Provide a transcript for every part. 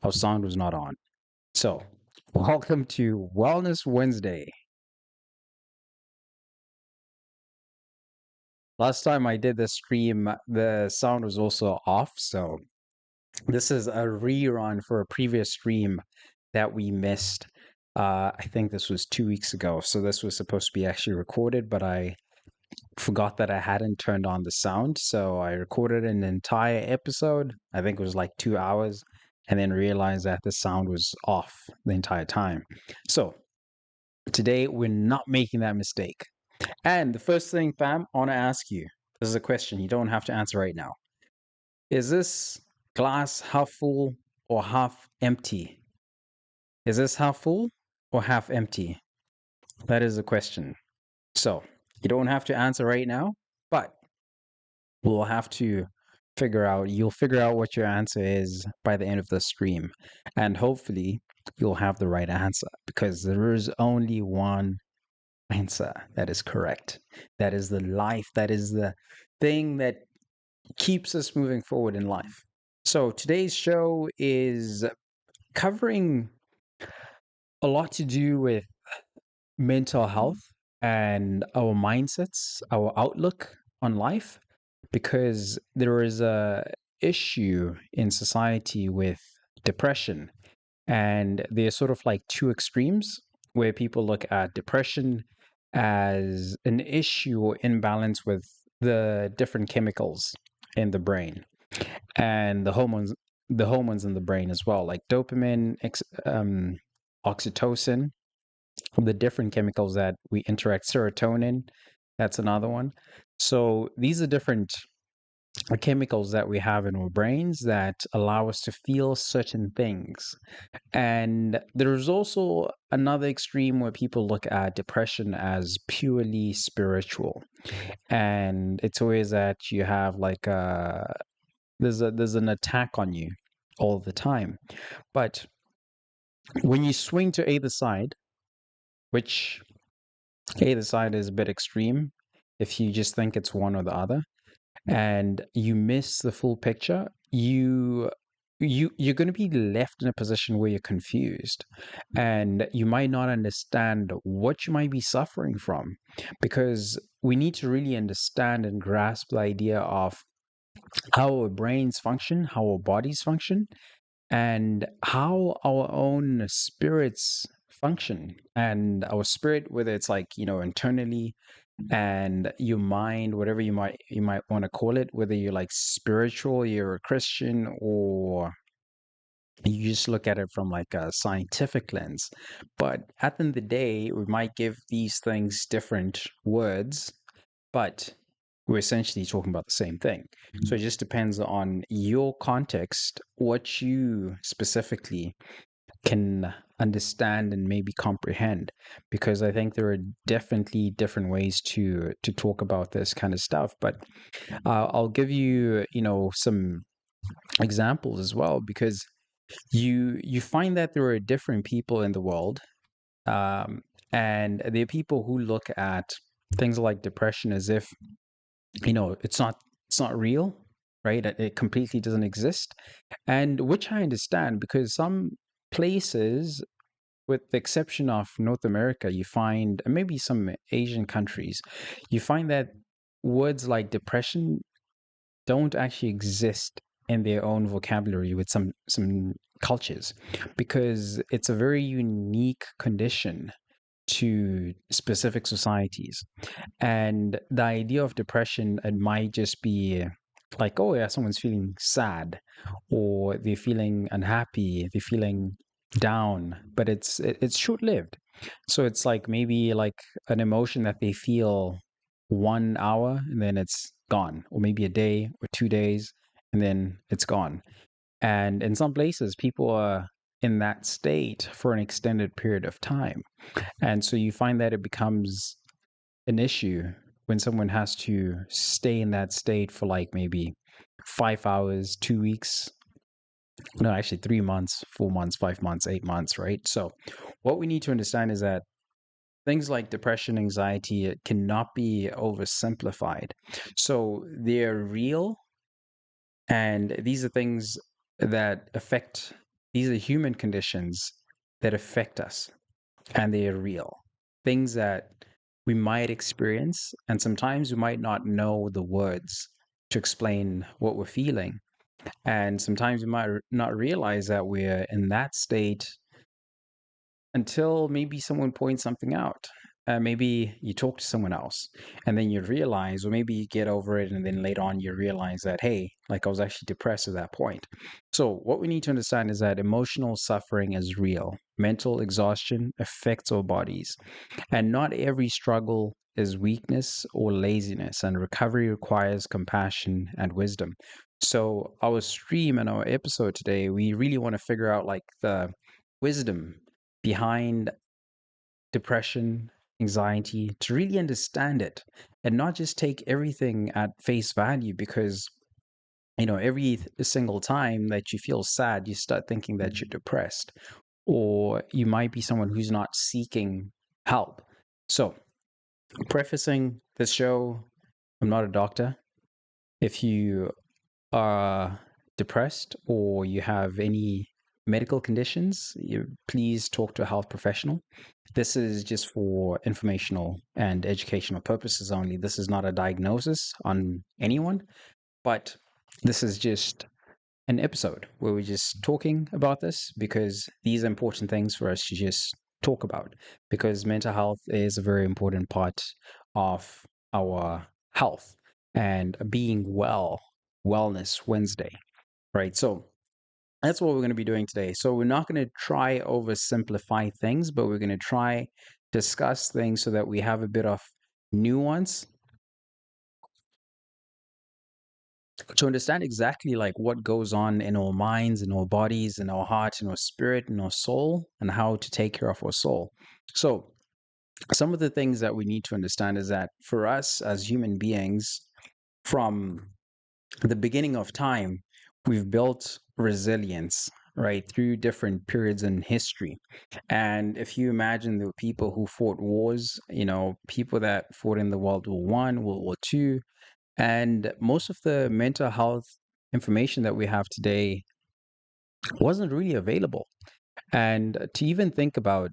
our sound was not on. So, welcome to Wellness Wednesday. Last time I did the stream, the sound was also off. So, this is a rerun for a previous stream that we missed. I think this was 2 weeks ago. So, this was supposed to be actually recorded, but I forgot that I hadn't turned on the sound. So, I recorded an entire episode. I think it was like 2 hours, and then realized that the sound was off the entire time. So, today, we're not making that mistake. And the first thing, fam, I want to ask you, this is a question you don't have to answer right now. Is this glass half full or half empty? Is this half full or half empty? That is the question. So you don't have to answer right now, but we'll have to you'll figure out what your answer is by the end of the stream. And hopefully you'll have the right answer because there is only one answer that is correct. That is the life. That is the thing that keeps us moving forward in life. So today's show is covering a lot to do with mental health and our mindsets, our outlook on life, because there is a issue in society with depression. And there's sort of like two extremes where people look at depression as an issue or imbalance with the different chemicals in the brain and the hormones in the brain as well, like dopamine, oxytocin, the different chemicals that we interact, serotonin, that's another one. So these are different chemicals that we have in our brains that allow us to feel certain things. And there's also another extreme where people look at depression as purely spiritual. And it's always that you have like there's an attack on you all the time. But when you swing to either side, which either side is a bit extreme, if you just think it's one or the other, and you miss the full picture, you're going to be left in a position where you're confused and you might not understand what you might be suffering from, because we need to really understand and grasp the idea of how our brains function, how our bodies function, and how our own spirits function. And our spirit, whether it's like, internally, and your mind, whatever you might want to call it, whether you're like spiritual, you're a Christian, or you just look at it from like a scientific lens. But at the end of the day, we might give these things different words, but we're essentially talking about the same thing. So it just depends on your context, what you specifically can understand and maybe comprehend, because I think there are definitely different ways to talk about this kind of stuff. But I'll give you, some examples as well, because you find that there are different people in the world, um, and there are people who look at things like depression as if it's not real, right? It completely doesn't exist, and which I understand, because some places, with the exception of North America, you find, and maybe some Asian countries, you find that words like depression don't actually exist in their own vocabulary with some cultures, because it's a very unique condition to specific societies. And the idea of depression, it might just be like, oh yeah, someone's feeling sad, or they're feeling unhappy, they're feeling down, but it's short-lived. So it's like maybe like an emotion that they feel 1 hour and then it's gone, or maybe a day or 2 days and then it's gone. And in some places, people are in that state for an extended period of time. And so you find that it becomes an issue when someone has to stay in that state for like maybe 5 hours, 2 weeks, no, actually 3 months, 4 months, 5 months, 8 months, right? So what we need to understand is that things like depression, anxiety, it cannot be oversimplified. So they're real, and these are things that affect these are human conditions that affect us, and they are real. Things that we might experience, and sometimes we might not know the words to explain what we're feeling. And sometimes we might not realize that we're in that state until maybe someone points something out. Maybe you talk to someone else and then you realize, or maybe you get over it and then later on you realize that, hey, like I was actually depressed at that point. So, what we need to understand is that emotional suffering is real. Mental exhaustion affects our bodies, and not every struggle is weakness or laziness, and recovery requires compassion and wisdom. So, our stream and our episode today, we really want to figure out like the wisdom behind depression, anxiety, to really understand it and not just take everything at face value because every single time that you feel sad, you start thinking that you're depressed, or you might be someone who's not seeking help. So, prefacing this show, I'm not a doctor. If you are depressed or you have any medical conditions, please talk to a health professional. This is just for informational and educational purposes only. This is not a diagnosis on anyone, but this is just an episode where we're just talking about this because these are important things for us to just talk about because mental health is a very important part of our health and being well, Wellness Wednesday, right? So that's what we're going to be doing today. So we're not going to try oversimplify things, but we're going to try discuss things so that we have a bit of nuance to understand exactly like what goes on in our minds, in our bodies, in our heart, in our spirit, in our soul, and how to take care of our soul. So some of the things that we need to understand is that for us as human beings, from the beginning of time, we've built resilience, right, through different periods in history. And if you imagine the people who fought wars, people that fought in the World War I, World War II, and most of the mental health information that we have today wasn't really available. And to even think about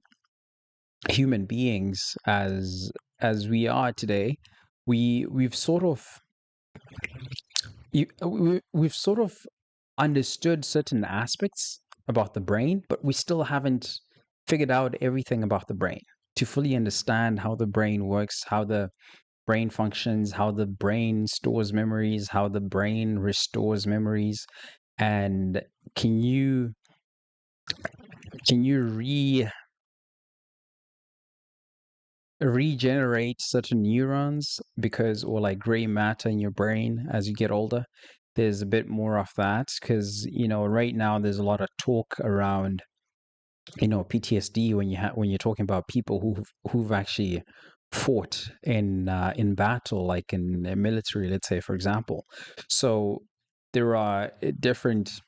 human beings as we are today, we've sort of we've sort of understood certain aspects about the brain, but we still haven't figured out everything about the brain to fully understand how the brain works, how the brain functions, how the brain stores memories, how the brain restores memories, and can you can you regenerate certain neurons because or like gray matter in your brain as you get older? There's a bit more of that because right now there's a lot of talk around PTSD when you're talking about people who've actually fought in battle, like in the military, let's say, for example. So there are different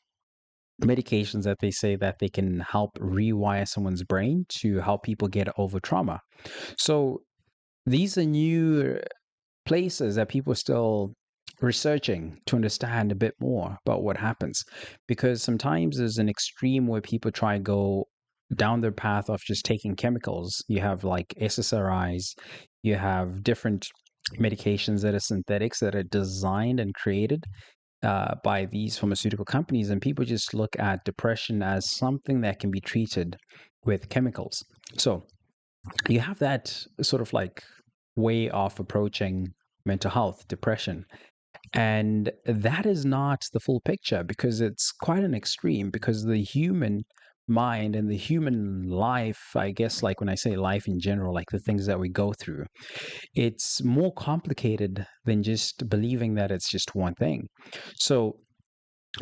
medications that they say that they can help rewire someone's brain to help people get over trauma. So these are new places that people are still researching to understand a bit more about what happens. Because sometimes there's an extreme where people try to go down their path of just taking chemicals. You have like SSRIs, you have different medications that are synthetics that are designed and created by these pharmaceutical companies, and people just look at depression as something that can be treated with chemicals. So you have that sort of like way of approaching mental health, depression. And that is not the full picture because it's quite an extreme because the human mind and the human life, I guess, like when I say life in general, like the things that we go through, it's more complicated than just believing that it's just one thing. So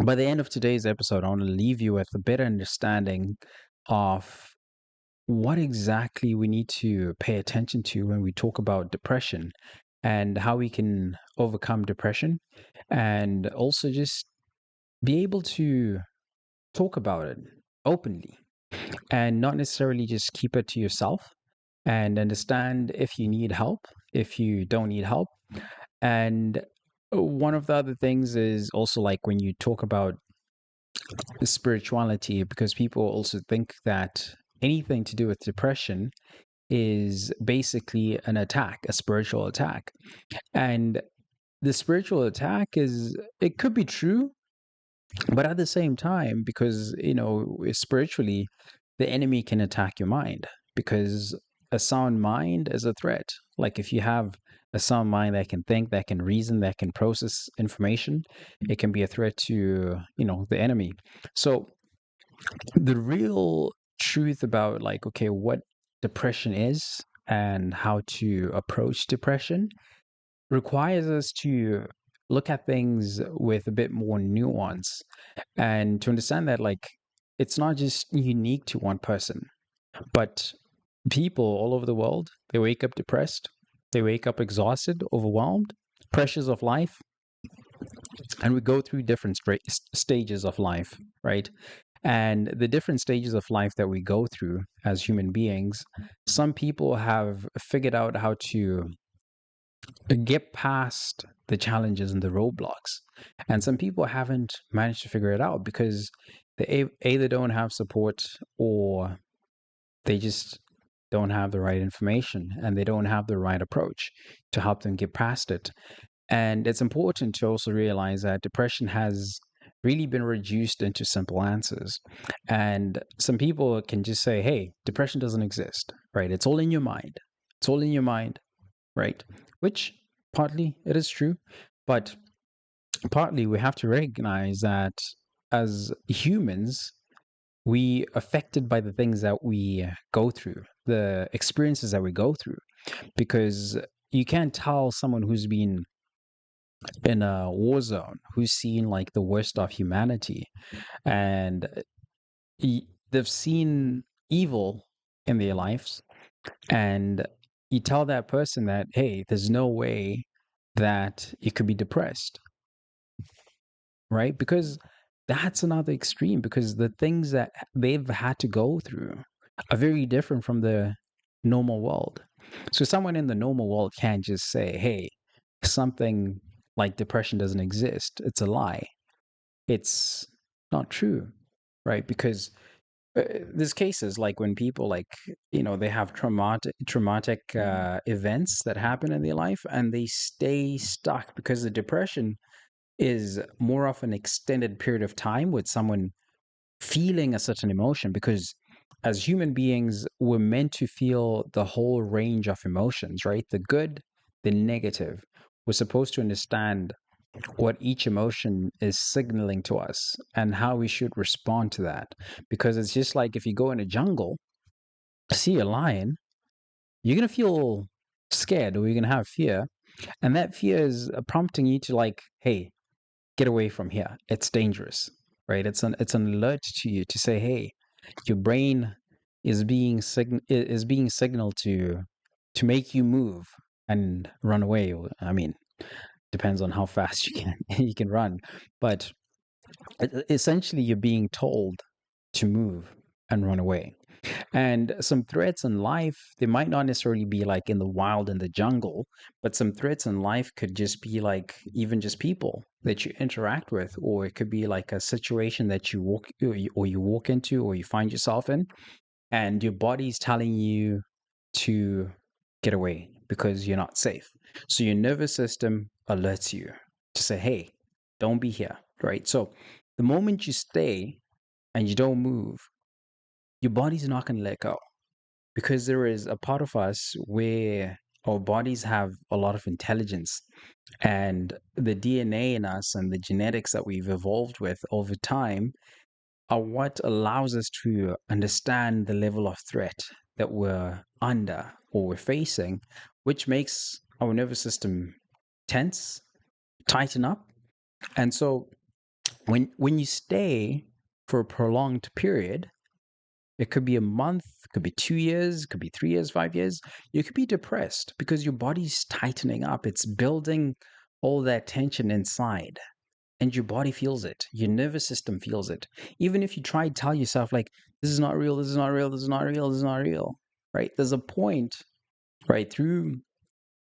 by the end of today's episode, I want to leave you with a better understanding of what exactly we need to pay attention to when we talk about depression and how we can overcome depression and also just be able to talk about it openly and not necessarily just keep it to yourself and understand if you need help, if you don't need help. And one of the other things is also like when you talk about spirituality, because people also think that anything to do with depression is basically an attack, a spiritual attack. And the spiritual attack is, it could be true, but at the same time, because, spiritually, the enemy can attack your mind, because a sound mind is a threat. Like if you have a sound mind that can think, that can reason, that can process information, it can be a threat to, the enemy. So the real truth about, like, okay, what depression is and how to approach depression requires us to look at things with a bit more nuance, and to understand that, like, it's not just unique to one person, but people all over the world, they wake up depressed, they wake up exhausted, overwhelmed, pressures of life, and we go through different stages of life, right? And the different stages of life that we go through as human beings, some people have figured out how to get past the challenges and the roadblocks. And some people haven't managed to figure it out because they either don't have support, or they just don't have the right information and they don't have the right approach to help them get past it. And it's important to also realize that depression has really been reduced into simple answers. And some people can just say, hey, depression doesn't exist, right? It's all in your mind. It's all in your mind, right? Which partly it is true, but partly we have to recognize that as humans, we affected by the things that we go through, the experiences that we go through, because you can't tell someone who's been in a war zone, who's seen like the worst of humanity, and they've seen evil in their lives, and you tell that person that, hey, there's no way that you could be depressed, right? Because that's another extreme, because the things that they've had to go through are very different from the normal world. So someone in the normal world can't just say, hey, something like depression doesn't exist. It's a lie. It's not true, right? Because there's cases like when people, like, they have traumatic events that happen in their life, and they stay stuck because the depression is more of an extended period of time with someone feeling a certain emotion, because as human beings, we're meant to feel the whole range of emotions, right? The good, the negative. We're supposed to understand what each emotion is signaling to us and how we should respond to that. Because it's just like if you go in a jungle, see a lion, you're going to feel scared, or you're going to have fear. And that fear is prompting you to, like, hey, get away from here. It's dangerous, right? It's an alert to you to say, hey, your brain is being signaled to make you move and run away. I mean, depends on how fast you can you can run, but essentially you're being told to move and run away. And some threats in life, they might not necessarily be like in the wild, in the jungle, but some threats in life could just be like even just people that you interact with, or it could be like a situation that you walk into, or you find yourself in, and your body's telling you to get away because you're not safe. So your nervous system alerts you to say, hey, don't be here, right? So the moment you stay and you don't move, your body's not going to let go, because there is a part of us where our bodies have a lot of intelligence, and the DNA in us and the genetics that we've evolved with over time are what allows us to understand the level of threat that we're under or we're facing, which makes our nervous system tense, tighten up. And so when you stay for a prolonged period, it could be a month, could be 2 years, could be 3 years, 5 years. You could be depressed because your body's tightening up. It's building all that tension inside, and your body feels it. Your nervous system feels it. Even if you try to tell yourself, like, this is not real, this is not real, this is not real, this is not real, right? There's a point, right, through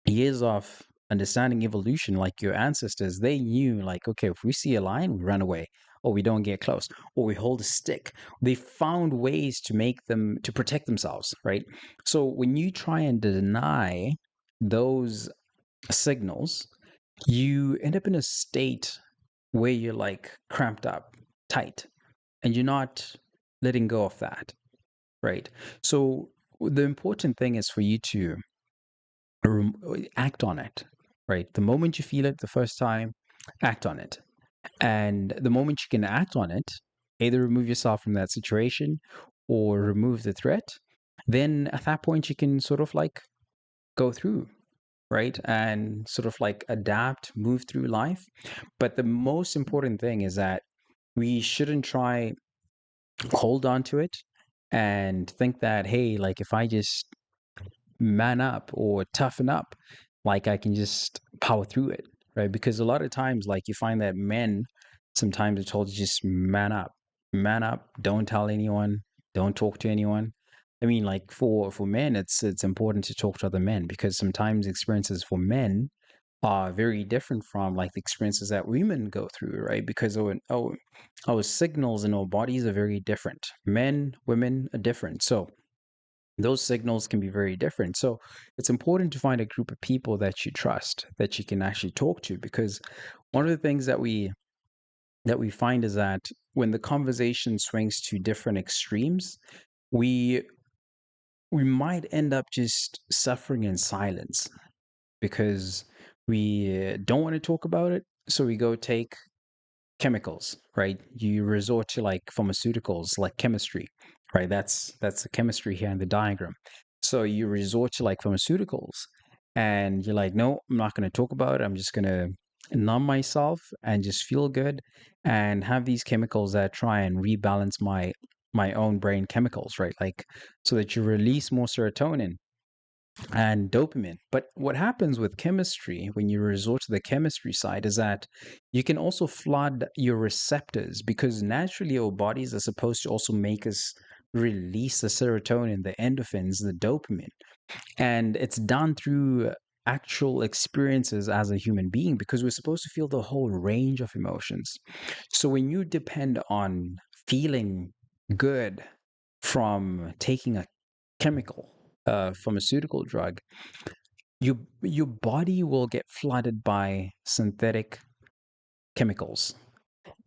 years of understanding evolution, like your ancestors, they knew, like, okay, if we see a lion, we run away. or we don't get close, or we hold a stick. They found ways to make them to protect themselves, right? So when you try and deny those signals, you end up in a state where you're like cramped up, tight, and you're not letting go of that, right? So the important thing is for you to act on it, right? The moment you feel it the first time, act on it. And the moment you can act on it, either remove yourself from that situation or remove the threat, then at that point you can sort of like go through, right? And sort of like adapt, move through life. But the most important thing is that we shouldn't try hold on to it and think that, hey, like if I just man up or toughen up, like I can just power through it, right? Because a lot of times, like you find that men sometimes are told to just man up, don't tell anyone, don't talk to anyone. I mean, like for men, it's important to talk to other men because sometimes experiences for men are very different from like the experiences that women go through, right? Because our signals in our bodies are very different. Men, women are different. So those signals can be very different. So it's important to find a group of people that you trust, that you can actually talk to, because one of the things that we find is that when the conversation swings to different extremes, we we might end up just suffering in silence because we don't want to talk about it. So we go take chemicals, right? You resort to like pharmaceuticals, like chemistry, right? That's the chemistry here in the diagram. So you resort to like pharmaceuticals, and you're like, no, I'm not going to talk about it. I'm just going to numb myself and just feel good, and have these chemicals that try and rebalance my own brain chemicals, right? Like so that you release more serotonin and dopamine. But what happens with chemistry when you resort to the chemistry side is that you can also flood your receptors because naturally our bodies are supposed to also make us release the serotonin, the endorphins, the dopamine. And it's done through actual experiences as a human being because we're supposed to feel the whole range of emotions. So when you depend on feeling good from taking a chemical, a pharmaceutical drug, your body will get flooded by synthetic chemicals,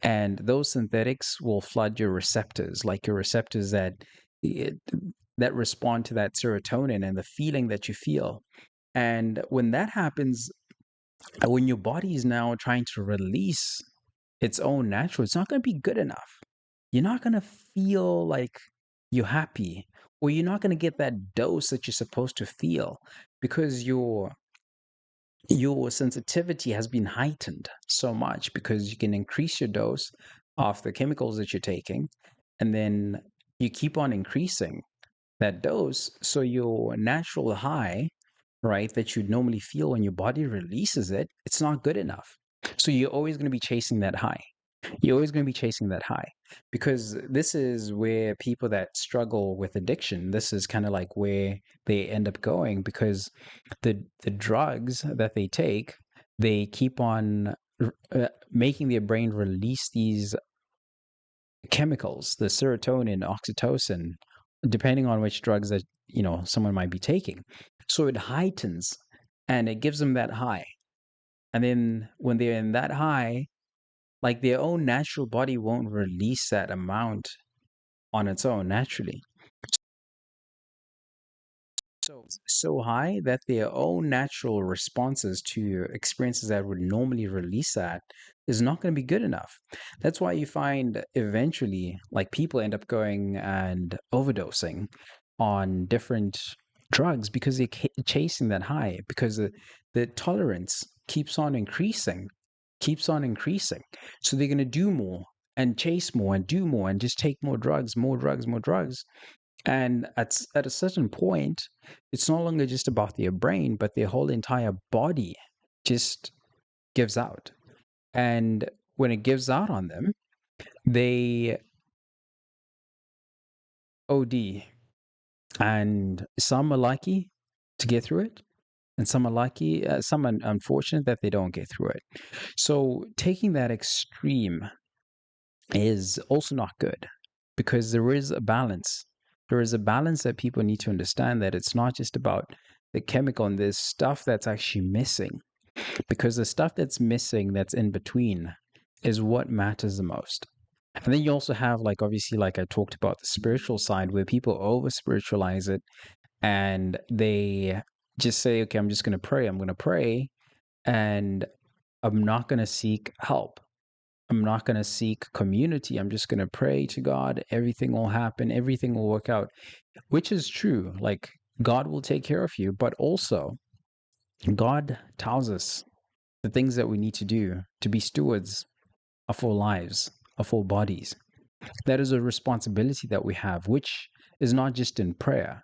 and those synthetics will flood your receptors, like your receptors it, that respond to that serotonin and the feeling that you feel. And when that happens, when your body is now trying to release its own natural, it's not going to be good enough. You're not going to feel like you're happy, or you're not going to get that dose that you're supposed to feel because your sensitivity has been heightened so much because you can increase your dose of the chemicals that you're taking, and then you keep on increasing that dose. So your natural high, right, that you'd normally feel when your body releases it, it's not good enough. So you're always going to be chasing that high. You're always going to be chasing that high because this is where people that struggle with addiction, this is kind of like where they end up going because the drugs that they take, they keep on making their brain release these chemicals, the serotonin, oxytocin, depending on which drugs that someone might be taking. So it heightens and it gives them that high. And then when they're in that high, like their own natural body won't release that amount on its own naturally. So high that their own natural responses to experiences that would normally release that is not going to be good enough. That's why you find eventually like people end up going and overdosing on different drugs because they're chasing that high because the tolerance keeps on increasing. So they're going to do more and chase more and do more and just take more drugs, more drugs, more drugs. And at a certain point, it's no longer just about their brain, but their whole entire body just gives out. And when it gives out on them, they OD. And some are lucky to get through it, and some are lucky, some are unfortunate that they don't get through it. So taking that extreme is also not good, because there is a balance. There is a balance that people need to understand, that it's not just about the chemical, and there's stuff that's actually missing, because the stuff that's missing, that's in between, is what matters the most. And then you also have, like, obviously, like I talked about, the spiritual side, where people over spiritualize it, and they just say, okay, I'm just going to pray. I'm going to pray, and I'm not going to seek help. I'm not going to seek community. I'm just going to pray to God. Everything will happen. Everything will work out, which is true. Like, God will take care of you, but also God tells us the things that we need to do to be stewards of our lives, of our bodies. That is a responsibility that we have, which is not just in prayer,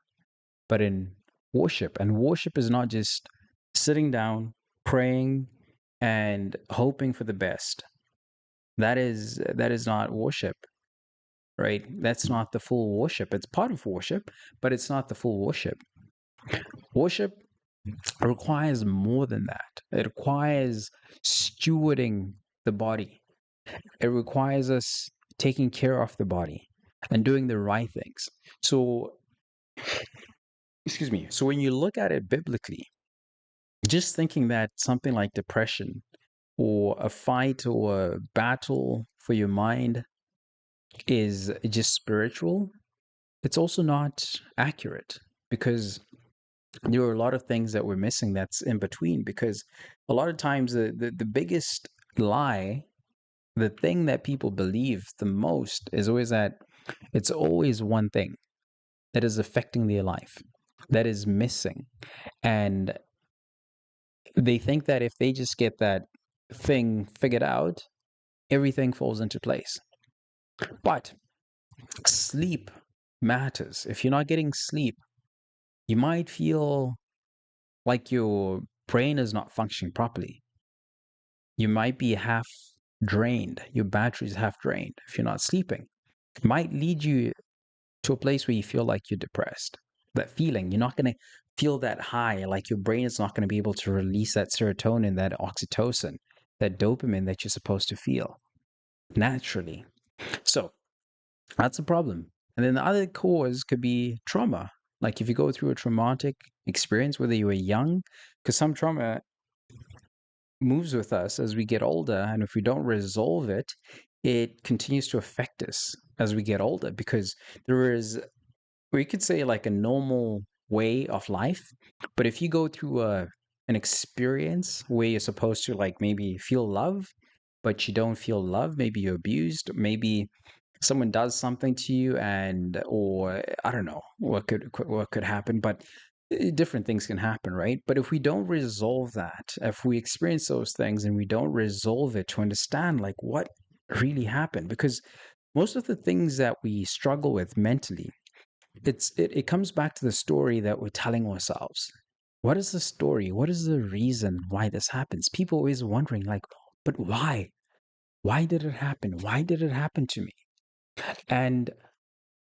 but in worship. And worship is not just sitting down, praying, and hoping for the best. That is not worship, right? That's not the full worship. It's part of worship, but it's not the full worship. Worship requires more than that. It requires stewarding the body. It requires us taking care of the body and doing the right things. So, excuse me. So when you look at it biblically, just thinking that something like depression or a fight or a battle for your mind is just spiritual, it's also not accurate, because there are a lot of things that we're missing that's in between. Because a lot of times, the biggest lie, the thing that people believe the most, is always that it's always one thing that is affecting their life, that is missing. And they think that if they just get that thing figured out, everything falls into place. But sleep matters. If you're not getting sleep, you might feel like your brain is not functioning properly. You might be half drained. Your battery is half drained if you're not sleeping. It might lead you to a place where you feel like you're depressed. That feeling, you're not going to feel that high, like your brain is not going to be able to release that serotonin, that oxytocin, that dopamine that you're supposed to feel naturally. So that's a problem. And then the other cause could be trauma. Like if you go through a traumatic experience, whether you were young, because some trauma moves with us as we get older. And if we don't resolve it, it continues to affect us as we get older, because there is, we could say, like a normal way of life. But if you go through an experience where you're supposed to, like, maybe feel love, but you don't feel love, maybe you're abused, maybe someone does something to you, and or I don't know what could happen, but different things can happen, right? But if we don't resolve that, if we experience those things and we don't resolve it to understand like what really happened, because most of the things that we struggle with mentally, it comes back to the story that we're telling ourselves. What is the story? What is the reason why this happens? People always wondering, like, but why? Why did it happen? Why did it happen to me? And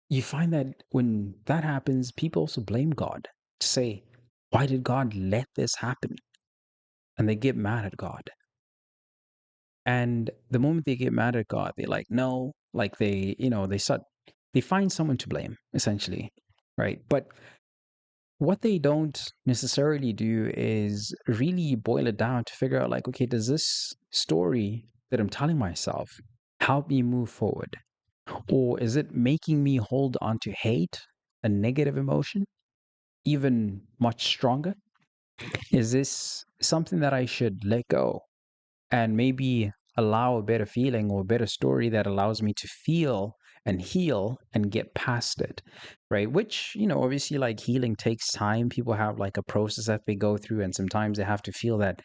you find that when that happens, people also blame God, to say, why did God let this happen? And they get mad at God. And the moment they get mad at God, they're like, no, like they find someone to blame, essentially, right? But what they don't necessarily do is really boil it down to figure out, like, okay, does this story that I'm telling myself help me move forward? Or is it making me hold on to hate, a negative emotion, even much stronger? Is this something that I should let go and maybe allow a better feeling or a better story that allows me to feel and heal and get past it, right? Which, obviously, like, healing takes time. People have like a process that they go through, and sometimes they have to feel that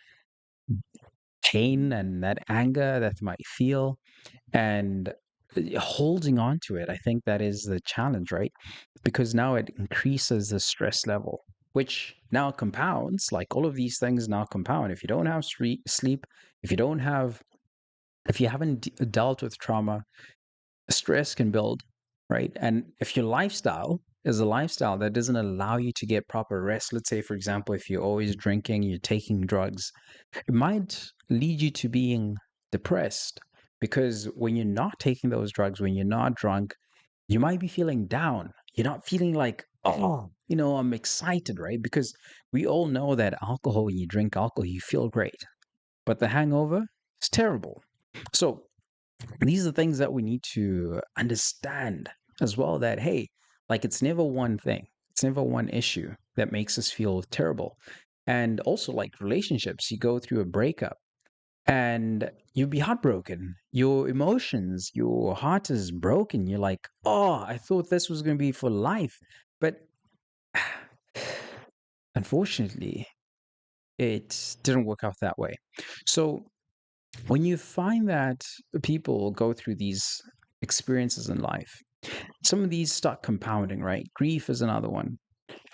pain and that anger that they might feel, and holding on to it. I think that is the challenge, right? Because now it increases the stress level, which now compounds. Like, all of these things now compound. If you don't have sleep, if you don't have, if you haven't dealt with trauma, stress can build, right? And if your lifestyle is a lifestyle that doesn't allow you to get proper rest, let's say, for example, if you're always drinking, you're taking drugs, it might lead you to being depressed, Because when you're not taking those drugs, when you're not drunk, you might be feeling down. You're not feeling like, oh, I'm excited, right? Because we all know that alcohol, when you drink alcohol, you feel great. But the hangover is terrible. So these are things that we need to understand as well, that, hey, like it's never one thing, it's never one issue that makes us feel terrible. And also, like relationships, you go through a breakup and you'll be heartbroken. Your emotions, your heart is broken. You're like, oh, I thought this was going to be for life. But unfortunately, it didn't work out that way. So when you find that people go through these experiences in life, some of these start compounding, right? Grief is another one.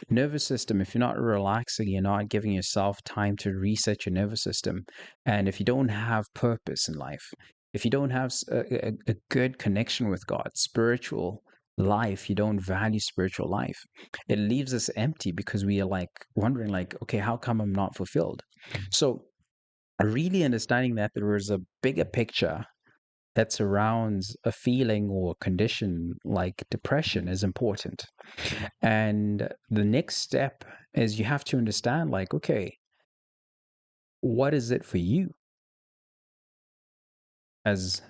Nervous system, if you're not relaxing, you're not giving yourself time to reset your nervous system. And if you don't have purpose in life, if you don't have a good connection with God, spiritual life, you don't value spiritual life, it leaves us empty because we are like wondering, like, okay, how come I'm not fulfilled? So really understanding that there is a bigger picture that surrounds a feeling or condition like depression is important. And the next step is you have to understand, like, okay, what is it for you as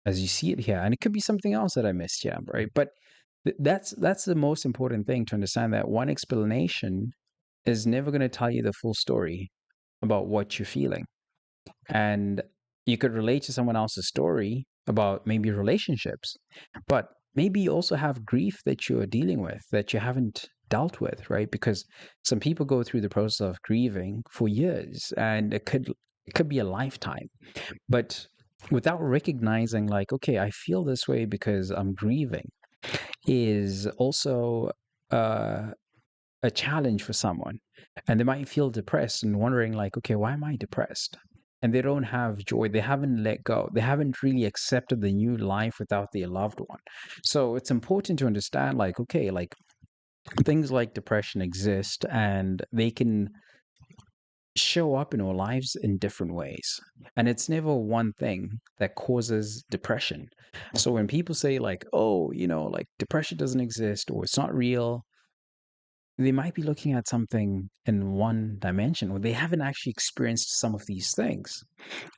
you see it here? And it could be something else that I missed here, right? But that's the most important thing, to understand that one explanation is never going to tell you the full story about what you're feeling. And you could relate to someone else's story about maybe relationships, but maybe you also have grief that you're dealing with that you haven't dealt with, right? Because some people go through the process of grieving for years, and it could be a lifetime. But without recognizing, like, okay, I feel this way because I'm grieving, is also uh, a challenge for someone. And they might feel depressed and wondering, like, okay, why am I depressed? And they don't have joy. They haven't let go. They haven't really accepted the new life without their loved one. So it's important to understand, like, okay, like things like depression exist, and they can show up in our lives in different ways. And it's never one thing that causes depression. So when people say, like, oh, like depression doesn't exist or it's not real, they might be looking at something in one dimension, or they haven't actually experienced some of these things.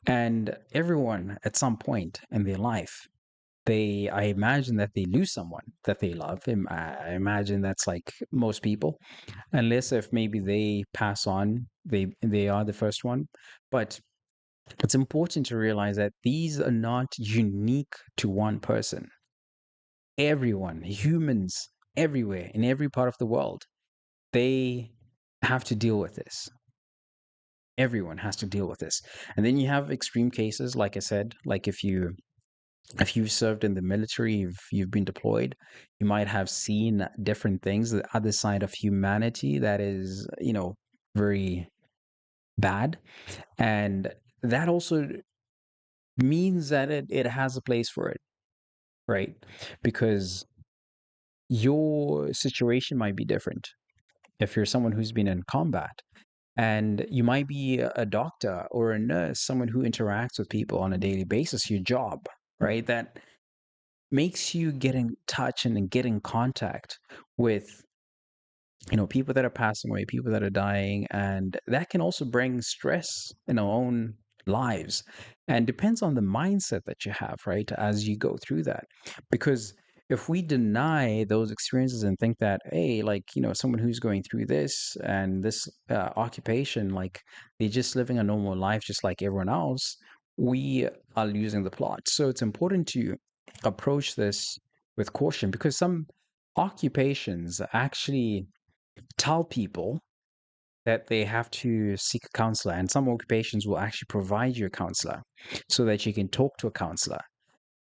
And everyone at some point in their life, I imagine that they lose someone that they love. I imagine that's like most people, unless if maybe they pass on, they are the first one. But it's important to realize that these are not unique to one person. Everyone, humans everywhere, in every part of the world, they have to deal with this. Everyone has to deal with this. And then you have extreme cases, like I said, like if you've served in the military, if you've been deployed, you might have seen different things, the other side of humanity that is, very bad. And that also means that it has a place for it, right? Because your situation might be different if you're someone who's been in combat. And you might be a doctor or a nurse, someone who interacts with people on a daily basis, your job, right? That makes you get in touch and get in contact with, people that are passing away, people that are dying. And that can also bring stress in our own lives, and depends on the mindset that you have, right, as you go through that. Because if we deny those experiences and think that, hey, like, someone who's going through this and this occupation, like they're just living a normal life just like everyone else, we are losing the plot. So it's important to approach this with caution, because some occupations actually tell people that they have to seek a counselor, and some occupations will actually provide you a counselor so that you can talk to a counselor.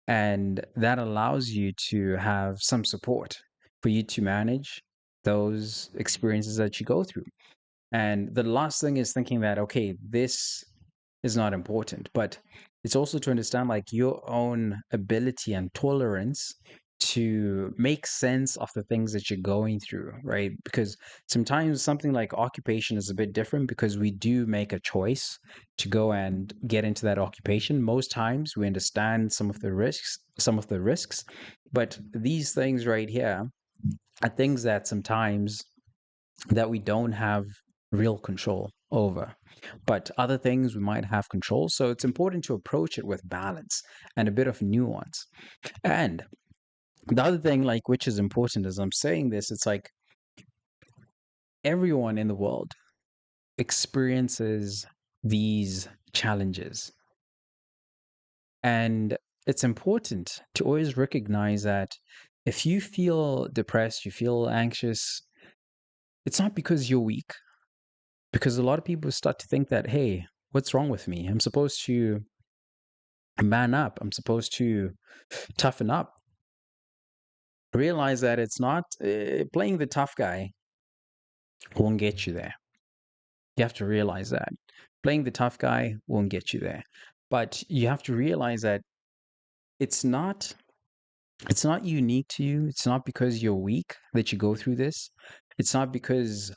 And that allows you to have some support for you to manage those experiences that you go through. And the last thing is thinking that, okay, this is not important, but it's also to understand, like, your own ability and tolerance to make sense of the things that you're going through, right? Because sometimes something like occupation is a bit different because we do make a choice to go and get into that occupation. Most times we understand some of the risks, but these things right here are things that sometimes that we don't have real control over. But other things we might have control. So it's important to approach it with balance and a bit of nuance. And the other thing, like, which is important as I'm saying this, it's like everyone in the world experiences these challenges. And it's important to always recognize that if you feel depressed, you feel anxious, it's not because you're weak, because a lot of people start to think that, hey, what's wrong with me? I'm supposed to man up, I'm supposed to toughen up. Realize that it's not playing the tough guy won't get you there. You have to realize that playing the tough guy won't get you there. But you have to realize that it's not it's not unique to you. It's not because you're weak that you go through this. It's not because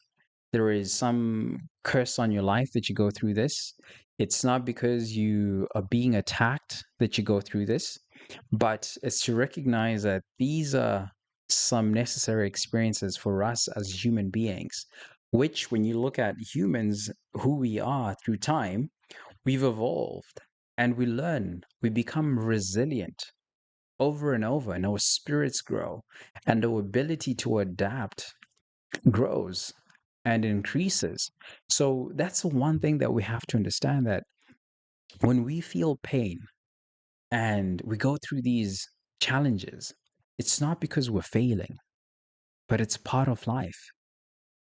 there is some curse on your life that you go through this. It's not because you are being attacked that you go through this, but it's to recognize that these are some necessary experiences for us as human beings, which, when you look at humans, who we are through time, we've evolved and we learn, we become resilient over and over, and our spirits grow, and our ability to adapt grows and increases. So that's the one thing that we have to understand, that when we feel pain and we go through these challenges, it's not because we're failing, but it's part of life.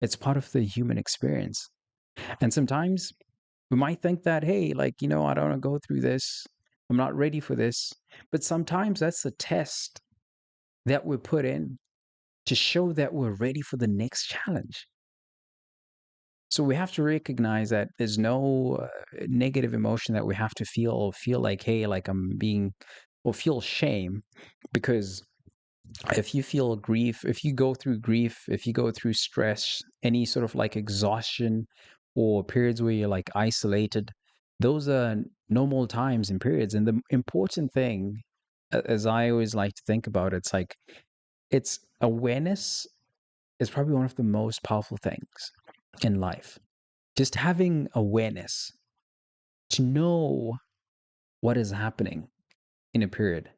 It's part of the human experience. And sometimes we might think that, hey, like, I don't want to go through this. I'm not ready for this. But sometimes that's the test that we put in to show that we're ready for the next challenge. So we have to recognize that there's no negative emotion that we have to feel, or feel like, hey, like I'm being, or feel shame. Because if you feel grief, if you go through grief, if you go through stress, any sort of like exhaustion, or periods where you're like isolated, those are normal times and periods. And the important thing, as I always like to think about, it's like, it's awareness is probably one of the most powerful things in life. Just having awareness to know what is happening in a period.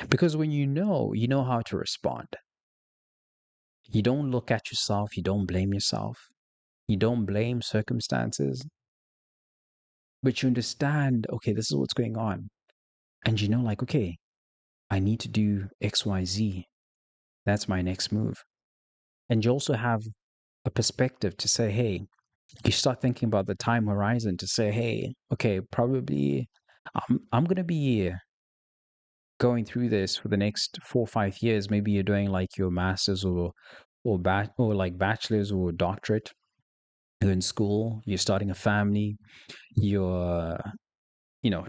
Because when you know how to respond. You don't look at yourself, you don't blame yourself, you don't blame circumstances, but you understand, okay, this is what's going on. And you know, like, okay, I need to do XYZ. That's my next move. And you also have a perspective to say, hey, you start thinking about the time horizon to say, hey, okay, probably I'm gonna be going through this for the next 4 or 5 years. Maybe you're doing like your master's, or like bachelor's or doctorate. You're in school, you're starting a family, you're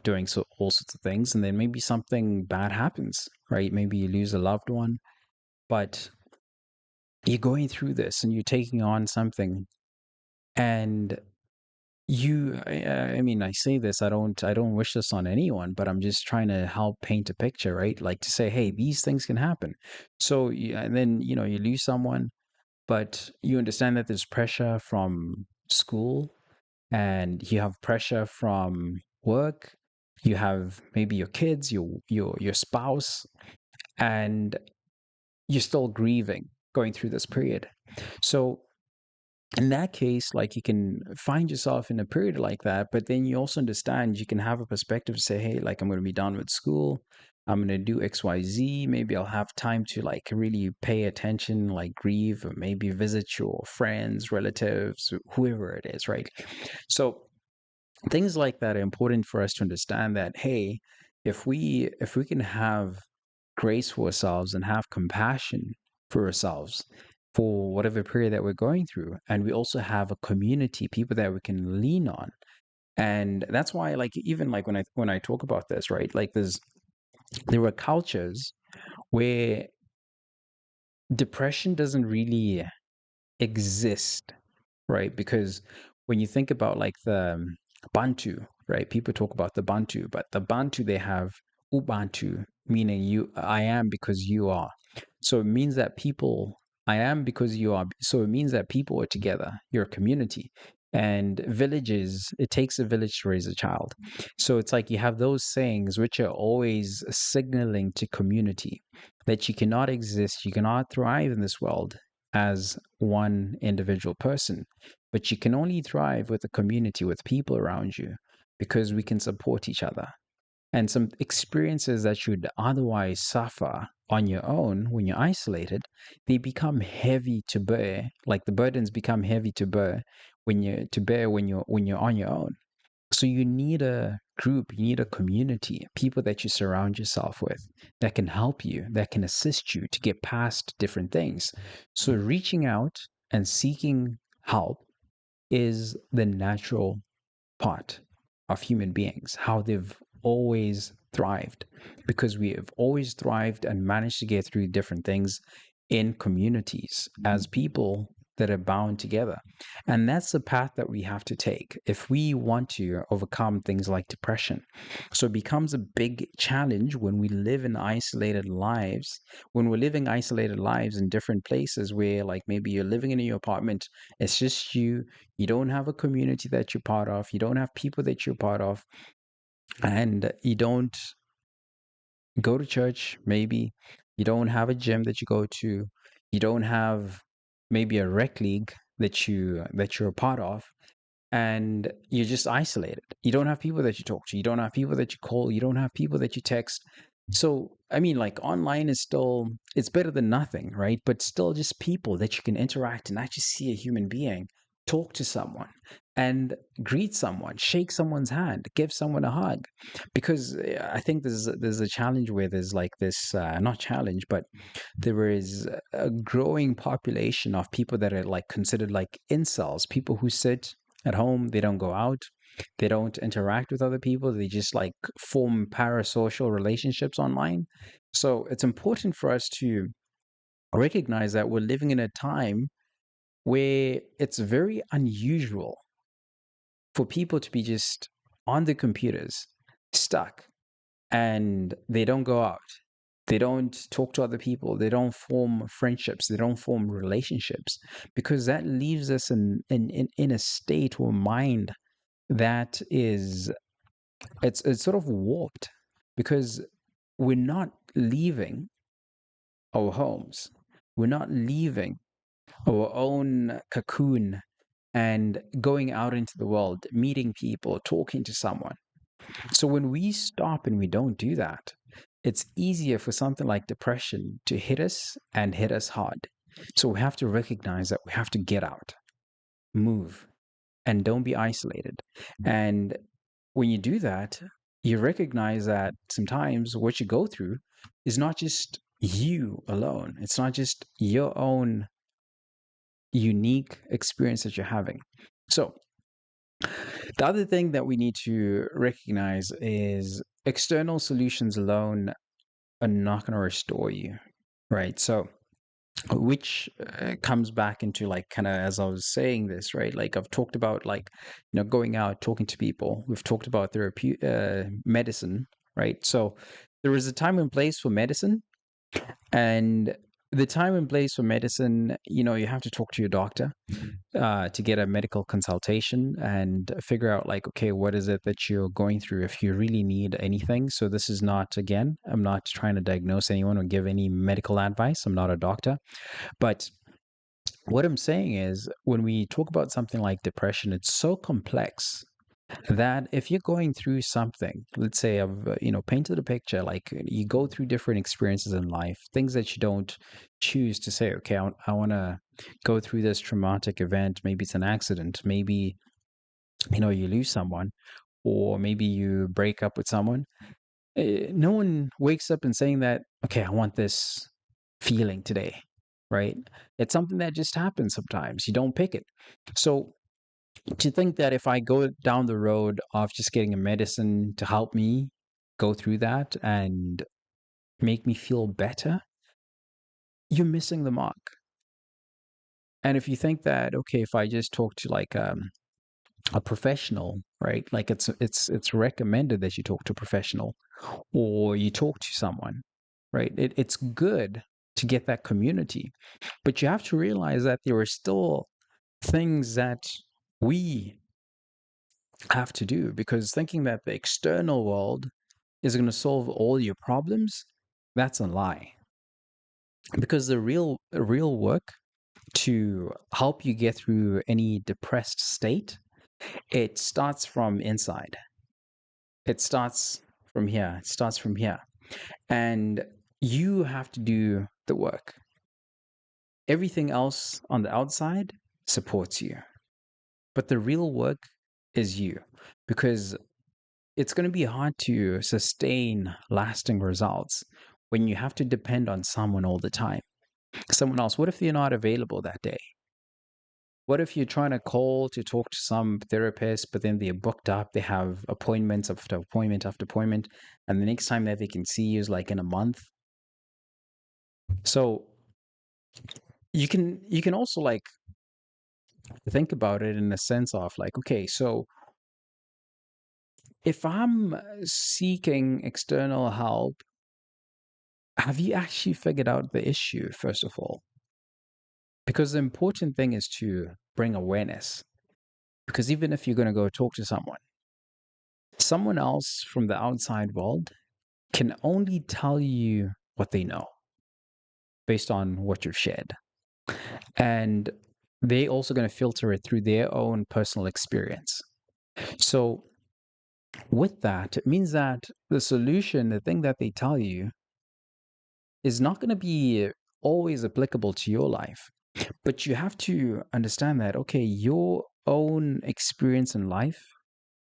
doing all sorts of things, and then maybe something bad happens, right? Maybe you lose a loved one, but you're going through this and you're taking on something, and I mean, I say this, I don't wish this on anyone, but I'm just trying to help paint a picture, right? Like, to say, hey, these things can happen. So and then you lose someone, but you understand that there's pressure from school, and you have pressure from work, you have maybe your kids, your spouse, and you're still grieving, going through this period. So in that case, like, you can find yourself in a period like that, but then you also understand, you can have a perspective to say, hey, like, I'm going to be done with school, I'm going to do XYZ, maybe I'll have time to like really pay attention, like grieve, or maybe visit your friends, relatives, whoever it is, right? So things like that are important for us to understand, that, hey, if we can have grace for ourselves and have compassion for ourselves for whatever period that we're going through, and we also have a community, people that we can lean on. And that's why, like, even like when I talk about this, right, like, there were cultures where depression doesn't really exist, right? Because when you think about like the Bantu, right? People talk about the Bantu, but the Bantu they have Ubuntu, meaning you, I am because you are. So it means that people, I am because you are. So it means that people are together. You're a community. And villages, it takes a village to raise a child. So it's like you have those sayings which are always signaling to community that you cannot exist, you cannot thrive in this world as one individual person, but you can only thrive with a community, with people around you, because we can support each other. And some experiences that you'd otherwise suffer on your own when you're isolated, they become heavy to bear. Like the burdens become heavy to bear when you're on your own. So you need a group, you need a community, people that you surround yourself with that can help you, that can assist you to get past different things. So reaching out and seeking help is the natural part of human beings, how they've always thrived, because we have always thrived and managed to get through different things in communities as people that are bound together. And that's the path that we have to take if we want to overcome things like depression. So it becomes a big challenge when we live in isolated lives, when we're living isolated lives in different places where, like, maybe you're living in your apartment, it's just you don't have a community that you're part of, you don't have people that you're part of, and you don't go to church, maybe you don't have a gym that you go to, you don't have maybe a rec league that you're a part of, and you're just isolated. You don't have people that you talk to, you don't have people that you call, you don't have people that you text. So, I mean, like online is still, it's better than nothing, right? But still just people that you can interact and actually see a human being, talk to someone and greet someone, shake someone's hand, give someone a hug. Because I think there's a challenge where there's like this, not challenge, but there is a growing population of people that are like considered like incels, people who sit at home, they don't go out, they don't interact with other people, they just like form parasocial relationships online. So it's important for us to recognize that we're living in a time where it's very unusual for people to be just on the computers, stuck, and they don't go out. They don't talk to other people. They don't form friendships. They don't form relationships, because that leaves us in a state or mind that is, it's sort of warped, because we're not leaving our homes. We're not leaving our own cocoon and going out into the world, meeting people, talking to someone. So when we stop and we don't do that, it's easier for something like depression to hit us and hit us hard. So we have to recognize that we have to get out, move, and don't be isolated. And when you do that, you recognize that sometimes what you go through is not just you alone, it's not just your own unique experience that you're having. So, the other thing that we need to recognize is external solutions alone are not going to restore you, right? So, which comes back into like kind of as I was saying this, right? Like I've talked about like going out, talking to people. We've talked about therapy, medicine, right? So there is a time and place for medicine, and the time and place for medicine, you have to talk to your doctor to get a medical consultation and figure out like, okay, what is it that you're going through if you really need anything. So this is not, again, I'm not trying to diagnose anyone or give any medical advice. I'm not a doctor. But what I'm saying is, when we talk about something like depression, it's so complex that if you're going through something, let's say I've painted a picture, like you go through different experiences in life, things that you don't choose to say, okay, I want to go through this traumatic event. Maybe it's an accident. Maybe you lose someone, or maybe you break up with someone. No one wakes up and saying that, okay, I want this feeling today, right? It's something that just happens sometimes. You don't pick it. So to think that if I go down the road of just getting a medicine to help me go through that, and make me feel better, you're missing the mark. And if you think that, okay, if I just talk to like a professional, right? Like it's recommended that you talk to a professional or you talk to someone, right? It's good to get that community, but you have to realize that there are still things that we have to do, because thinking that the external world is going to solve all your problems, that's a lie. Because the real work to help you get through any depressed state, it starts from inside. It starts from here. It starts from here. And you have to do the work. Everything else on the outside supports you. But the real work is you, because it's going to be hard to sustain lasting results when you have to depend on someone all the time. Someone else, what if they're not available that day? What if you're trying to call to talk to some therapist, but then they're booked up, they have appointments after appointment after appointment, and the next time that they can see you is like in a month? So you can also like think about it in the sense of like, okay, so if I'm seeking external help, have you actually figured out the issue, first of all? Because the important thing is to bring awareness. Because even if you're going to go talk to someone else from the outside world can only tell you what they know based on what you've shared. And they also going to filter it through their own personal experience. So with that, it means that the solution, the thing that they tell you, is not going to be always applicable to your life. But you have to understand that, okay, your own experience in life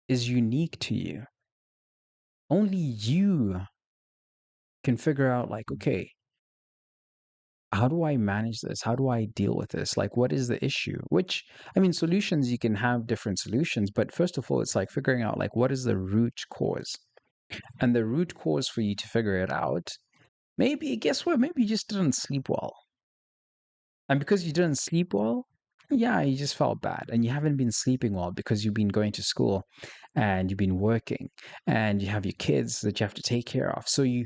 is unique to you. Only you can figure out, like, okay, how do I manage this? How do I deal with this? Like, what is the issue? Which, I mean, solutions, you can have different solutions, but first of all, it's like figuring out, like, what is the root cause? And the root cause for you to figure it out, maybe, guess what? Maybe you just didn't sleep well. And because you didn't sleep well, yeah, you just felt bad. And you haven't been sleeping well because you've been going to school and you've been working and you have your kids that you have to take care of. So you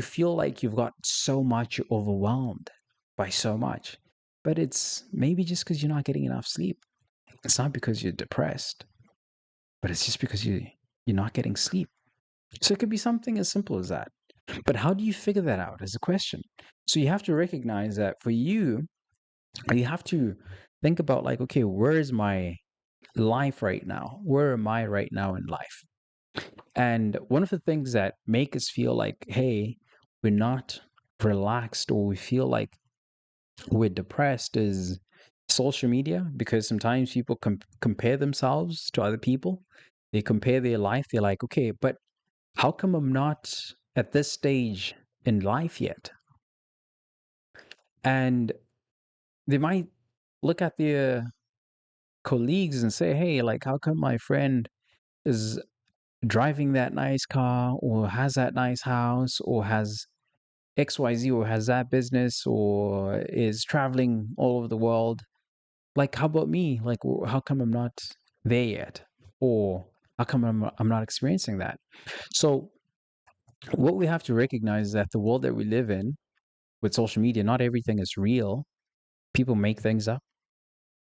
feel like you've got so much, you're overwhelmed by so much. But it's maybe just because you're not getting enough sleep. It's not because you're depressed, but it's just because you're not getting sleep. So it could be something as simple as that. But how do you figure that out is a question. So you have to recognize that for you have to think about like, okay, where is my life right now? Where am I right now in life? And one of the things that make us feel like, hey, we're not relaxed or we feel like we're depressed is social media, because sometimes people compare themselves to other people. They compare their life. They're like, okay, but how come I'm not at this stage in life yet? And they might look at their colleagues and say, hey, like, how come my friend is driving that nice car or has that nice house or has XYZ or has that business or is traveling all over the world? Like, how about me? Like, how come I'm not there yet? Or how come I'm not experiencing that? So, what we have to recognize is that the world that we live in with social media, not everything is real. People make things up.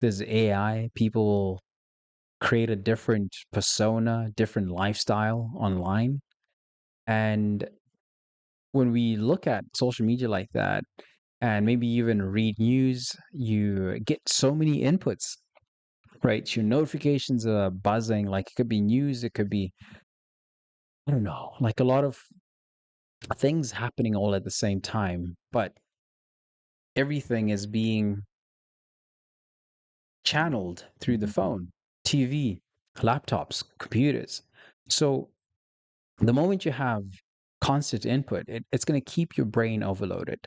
There's AI. People create a different persona, different lifestyle online. And when we look at social media like that, and maybe even read news, you get so many inputs, right? Your notifications are buzzing. Like it could be news, it could be, I don't know, like a lot of things happening all at the same time. But everything is being channeled through the phone, TV, laptops, computers. So the moment you have constant input, it's going to keep your brain overloaded,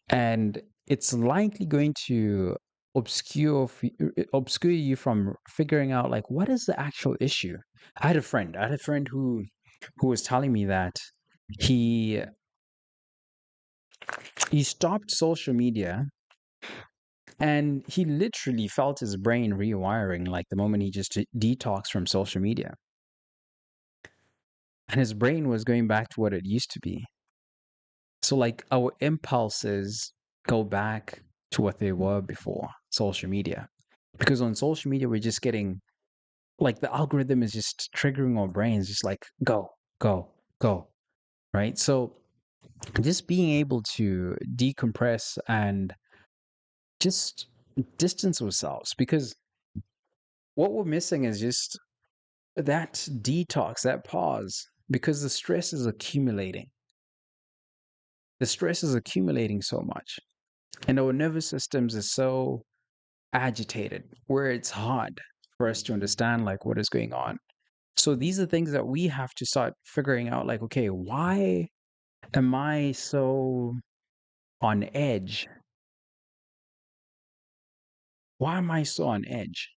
and it's likely going to obscure you from figuring out like what is the actual issue. I had a friend who was telling me that he He stopped social media and he literally felt his brain rewiring like the moment he just detoxed from social media. And his brain was going back to what it used to be. So, like, our impulses go back to what they were before social media. Because on social media, we're just getting like the algorithm is just triggering our brains, just like go, go, go, right? So, just being able to decompress and just distance ourselves because what we're missing is just that detox, that pause, because the stress is accumulating. The stress is accumulating so much. And our nervous systems is so agitated where it's hard for us to understand like what is going on. So these are things that we have to start figuring out like, okay, why am I so on edge? Why am I so on edge?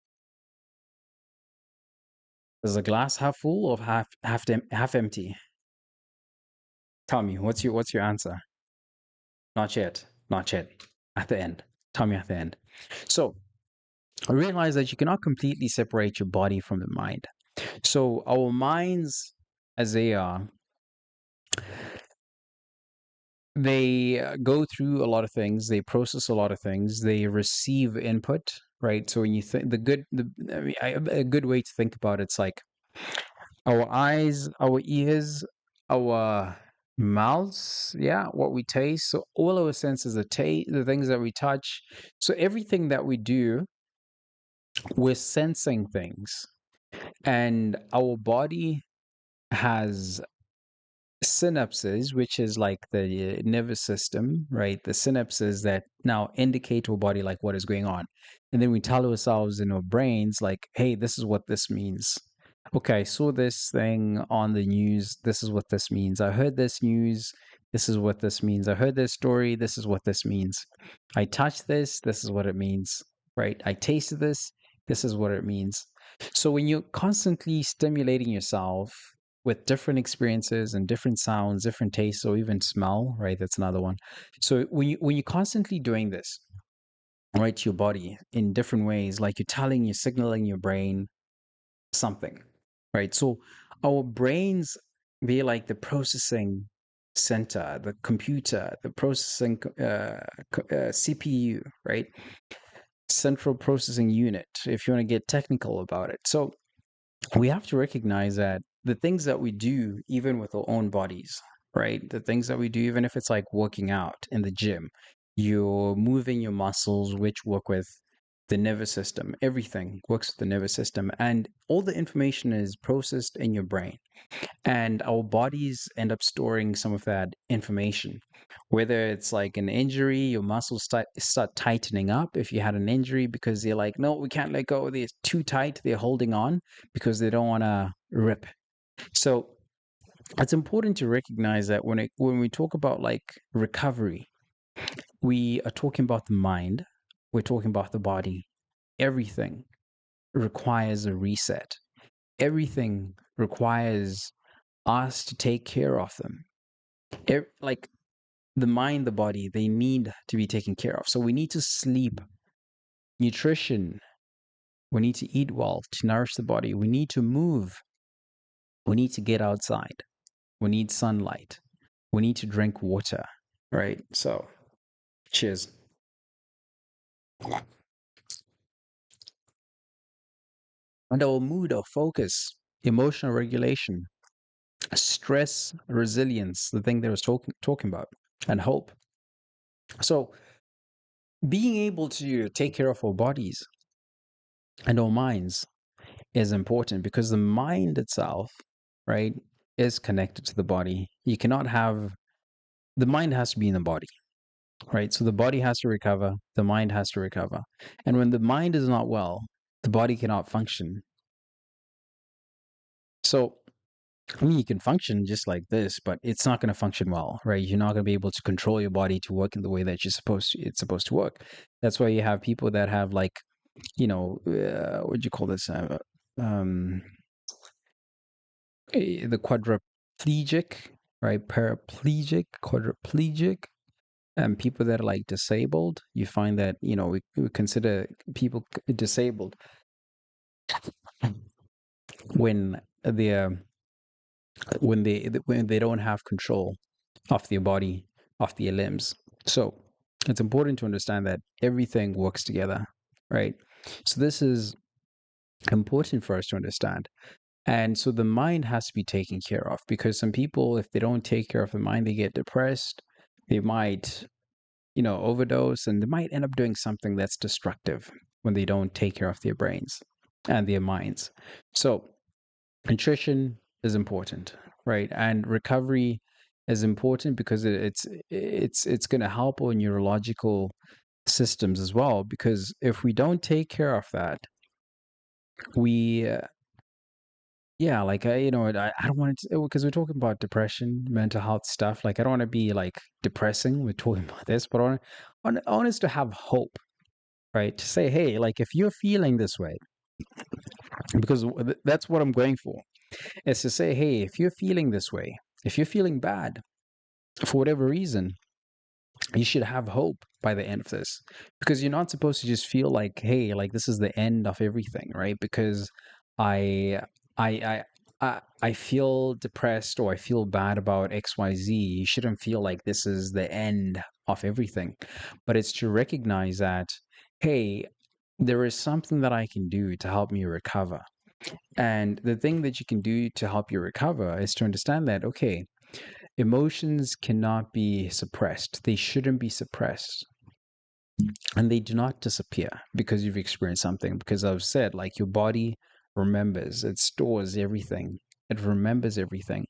Is the glass half full or half empty? Tell me, what's your answer? Not yet. Not yet. At the end. Tell me at the end. So I realize that you cannot completely separate your body from the mind. So our minds, as they are, they go through a lot of things. They process a lot of things. They receive input, right? So when you think I mean, a good way to think about it's like our eyes, our ears, our mouths, yeah, what we taste. So all our senses, the things that we touch. So everything that we do, we're sensing things, and our body has synapses, which is like the nervous system, right? The synapses that now indicate to our body like what is going on. And then we tell ourselves in our brains, like, hey, this is what this means. Okay, I saw this thing on the news. This is what this means. I heard this news. This is what this means. I heard this story. This is what this means. I touched this. This is what it means, right? I tasted this. This is what it means. So when you're constantly stimulating yourself with different experiences and different sounds, different tastes, or even smell, right? That's another one. So when you're constantly doing this, right, to your body in different ways, like you're signaling your brain something, right? So our brains be like the processing center, the computer, the processing CPU, right? Central processing unit, if you want to get technical about it. So we have to recognize that the things that we do, even with our own bodies, right? The things that we do, even if it's like working out in the gym, you're moving your muscles, which work with the nervous system. Everything works with the nervous system, and all the information is processed in your brain. And our bodies end up storing some of that information. Whether it's like an injury, your muscles start tightening up if you had an injury because they're like, no, we can't let go. They're too tight. They're holding on because they don't want to rip. So it's important to recognize that when we talk about like recovery, we are talking about the mind, we're talking about the body. Everything requires a reset. Everything requires us to take care of them. Like the mind, the body, they need to be taken care of. So we need to sleep, nutrition, we need to eat well to nourish the body. We need to move. We need to get outside. We need sunlight. We need to drink water, right? So, cheers. And our mood, our focus, emotional regulation, stress resilience, the thing that I was talking about, and hope. So, being able to take care of our bodies and our minds is important because the mind itself, right, is connected to the body. You cannot have the mind has to be in the body, right? So the body has to recover, the mind has to recover. And when the mind is not well, the body cannot function. So, I mean, you can function just like this, but it's not going to function well, right? You're not going to be able to control your body to work in the way that it's supposed to work. That's why you have people that have like, what do you call this? Um, the quadriplegic, right? Paraplegic, quadriplegic. And people that are like disabled, you find that, we consider people disabled when they're when they don't have control of their body, of their limbs. So it's important to understand that everything works together, right? So this is important for us to understand. And so the mind has to be taken care of, because some people, if they don't take care of the mind, they get depressed. They might, overdose, and they might end up doing something that's destructive when they don't take care of their brains and their minds. So nutrition is important, right? And recovery is important because it's going to help our neurological systems as well. Because if we don't take care of that, we yeah, like I don't want to, because we're talking about depression, mental health stuff. Like I don't want to be like depressing. We're talking about this, but I want us to have hope, right? To say, hey, like if you're feeling this way, because that's what I'm going for, is to say, hey, if you're feeling this way, if you're feeling bad for whatever reason, you should have hope by the end of this, because you're not supposed to just feel like, hey, like this is the end of everything, right? Because I I I feel depressed, or I feel bad about XYZ. You shouldn't feel like this is the end of everything, but it's to recognize that, hey, there is something that I can do to help me recover. And the thing that you can do to help you recover is to understand that, okay, emotions cannot be suppressed. They shouldn't be suppressed. And they do not disappear because you've experienced something. Because I've said, like, your body remembers, it stores everything, it remembers everything.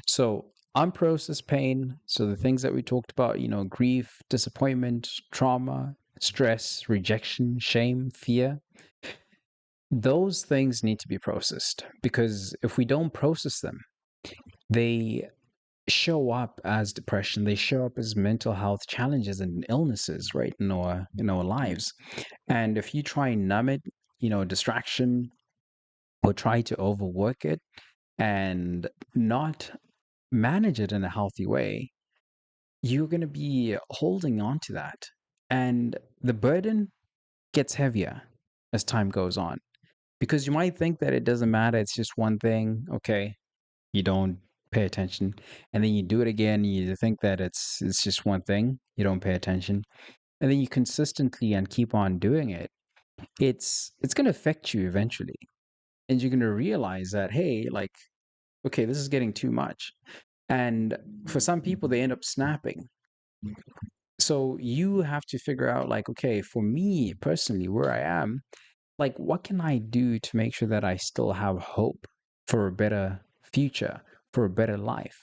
So, unprocessed pain, so the things that we talked about, grief, disappointment, trauma, stress, rejection, shame, fear, those things need to be processed. Because if we don't process them, they show up as depression, they show up as mental health challenges and illnesses, right, in our lives. And if you try and numb it, distraction, or try to overwork it and not manage it in a healthy way, you're going to be holding on to that, and the burden gets heavier as time goes on, because you might think that it doesn't matter, it's just one thing. Okay, you don't pay attention, and then you do it again, you think that it's just one thing, you don't pay attention, and then you consistently and keep on doing it. It's going to affect you eventually, and you're going to realize that, hey, like, okay, this is getting too much. And for some people, they end up snapping. So you have to figure out, like, okay, for me personally, where I am, like, what can I do to make sure that I still have hope for a better future, for a better life?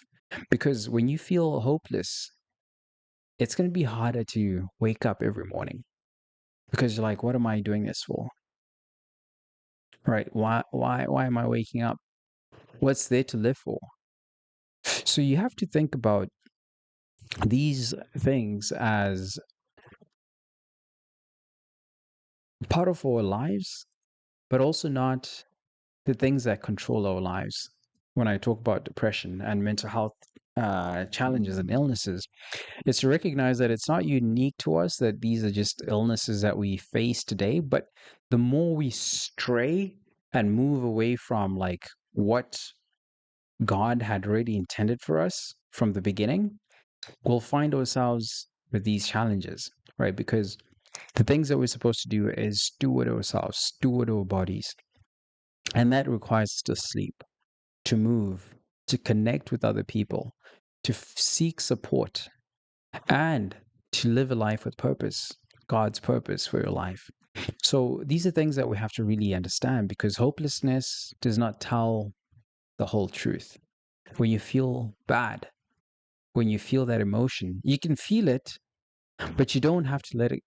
Because when you feel hopeless, it's going to be harder to wake up every morning, because you're like, what am I doing this for? Right? Why am I waking up? What's there to live for? So you have to think about these things as part of our lives, but also not the things that control our lives. When I talk about depression and mental health challenges and illnesses, is to recognize that it's not unique to us, that these are just illnesses that we face today. But the more we stray and move away from like what God had already intended for us from the beginning, we'll find ourselves with these challenges, right? Because the things that we're supposed to do is steward ourselves, steward our bodies. And that requires us to sleep, to move, to connect with other people, to seek support, and to live a life with purpose, God's purpose for your life. So these are things that we have to really understand, because hopelessness does not tell the whole truth. When you feel bad, when you feel that emotion, you can feel it, but you don't have to let it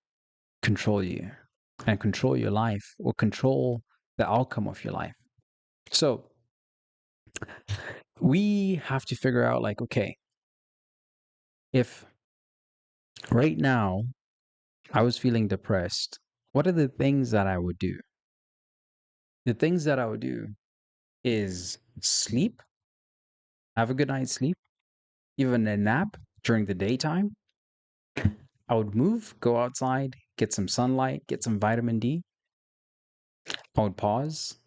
control you and control your life or control the outcome of your life. So we have to figure out, like, okay, if right now I was feeling depressed, what are the things that I would do? The things that I would do is sleep, have a good night's sleep, even a nap during the daytime, I would move, go outside, get some sunlight, get some vitamin D. I would pause,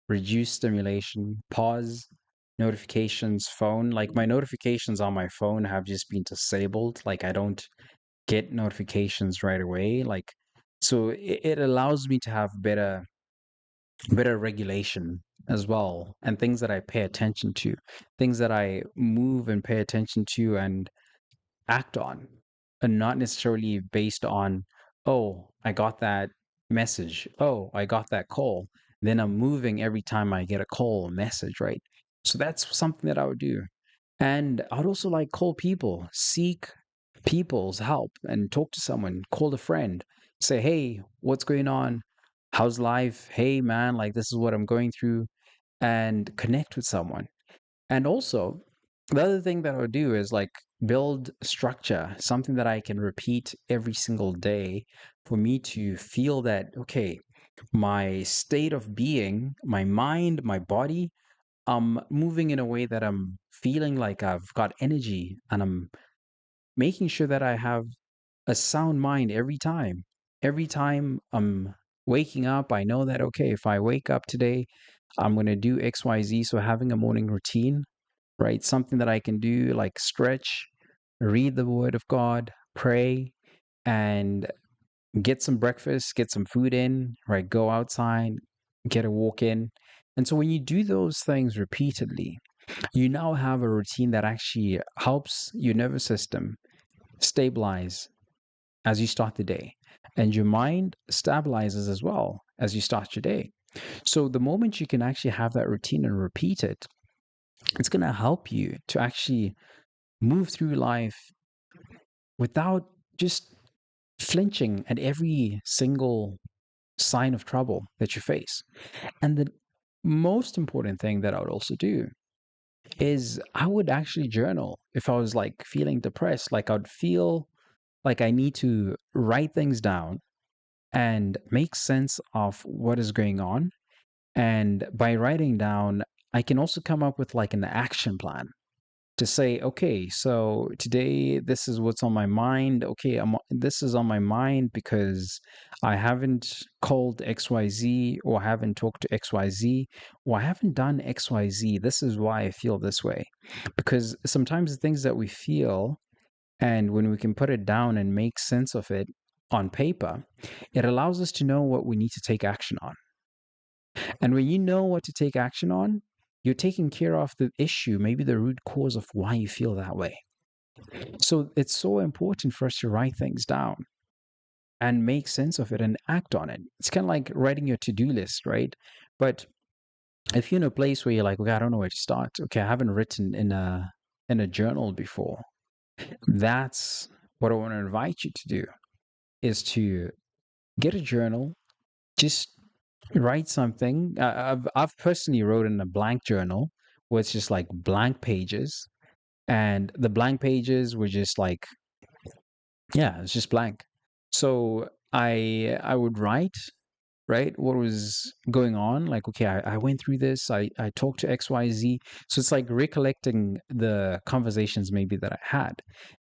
reduce stimulation, pause notifications, phone. Like my notifications on my phone have just been disabled. Like I don't get notifications right away. Like so it allows me to have better regulation as well, and things that I pay attention to, things that I move and pay attention to and act on, and not necessarily based on, oh, I got that message, oh, I got that call. Then I'm moving every time I get a call or message, right? So that's something that I would do. And I'd also like call people, seek people's help and talk to someone, call a friend, say, hey, what's going on? How's life? Hey, man, like this is what I'm going through, and connect with someone. And also, the other thing that I would do is like build structure, something that I can repeat every single day for me to feel that, okay, my state of being, my mind, my body, I'm moving in a way that I'm feeling like I've got energy, and I'm making sure that I have a sound mind every time. Every time I'm waking up, I know that, okay, if I wake up today, I'm going to do XYZ. So having a morning routine, right? Something that I can do like stretch, read the word of God, pray, and get some breakfast, get some food in, right? Go outside, get a walk in. And so when you do those things repeatedly, you now have a routine that actually helps your nervous system stabilize as you start the day. And your mind stabilizes as well as you start your day. So the moment you can actually have that routine and repeat it, it's going to help you to actually move through life without just flinching at every single sign of trouble that you face. And the most important thing that I would also do is I would actually journal if I was like feeling depressed. Like I'd feel like I need to write things down and make sense of what is going on. And by writing down, I can also come up with like an action plan to say, okay, so today this is what's on my mind. Okay, this is on my mind because I haven't called XYZ, or haven't talked to XYZ, or I haven't done XYZ. This is why I feel this way. Because sometimes the things that we feel, and when we can put it down and make sense of it on paper, it allows us to know what we need to take action on. And when you know what to take action on, you're taking care of the issue, maybe the root cause of why you feel that way. So it's so important for us to write things down and make sense of it and act on it. It's kind of like writing your to-do list, right? But if you're in a place where you're like, okay, I don't know where to start. Okay, I haven't written in a journal before. That's what I want to invite you to do, is to get a journal, just write something. I've personally wrote in a blank journal where it's just like blank pages, and the blank pages were just like, yeah, it's just blank. So I would write, right, what was going on. Like, okay, I went through this. I talked to XYZ. So it's like recollecting the conversations maybe that I had,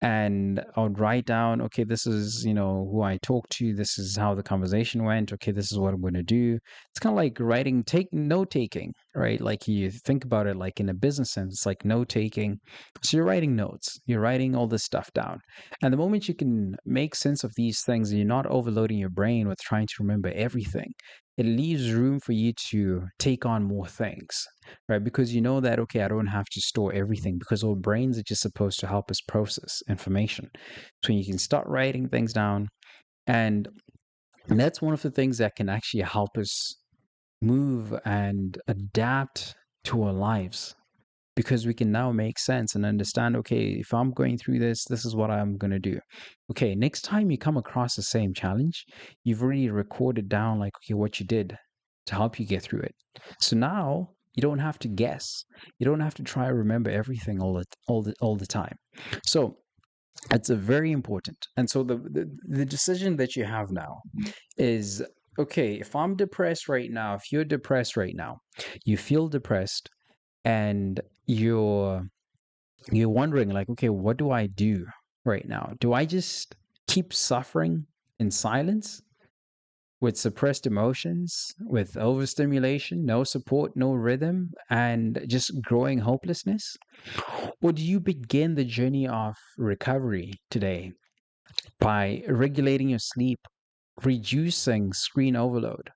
and I would write down, okay, this is, who I talked to, this is how the conversation went, okay, this is what I'm going to do. It's kind of like writing, note taking, right? Like you think about it like in a business sense, it's like note taking. So you're writing notes, you're writing all this stuff down. And the moment you can make sense of these things and you're not overloading your brain with trying to remember everything, it leaves room for you to take on more things, right? Because you know that, okay, I don't have to store everything, because our brains are just supposed to help us process information. So you can start writing things down, and that's one of the things that can actually help us move and adapt to our lives, because we can now make sense and understand, okay, if I'm going through this, this is what I'm going to do. Okay, next time you come across the same challenge, you've already recorded down, like, okay, what you did to help you get through it. So now you don't have to guess. You don't have to try to remember everything all the time. So it's a very important. And so the decision that you have now is, okay, if I'm depressed right now, if you're depressed right now, you feel depressed, and you're wondering like, okay, what do I do right now? Do I just keep suffering in silence with suppressed emotions, with overstimulation, no support, no rhythm, and just growing hopelessness? Or do you begin the journey of recovery today by regulating your sleep, reducing screen overload,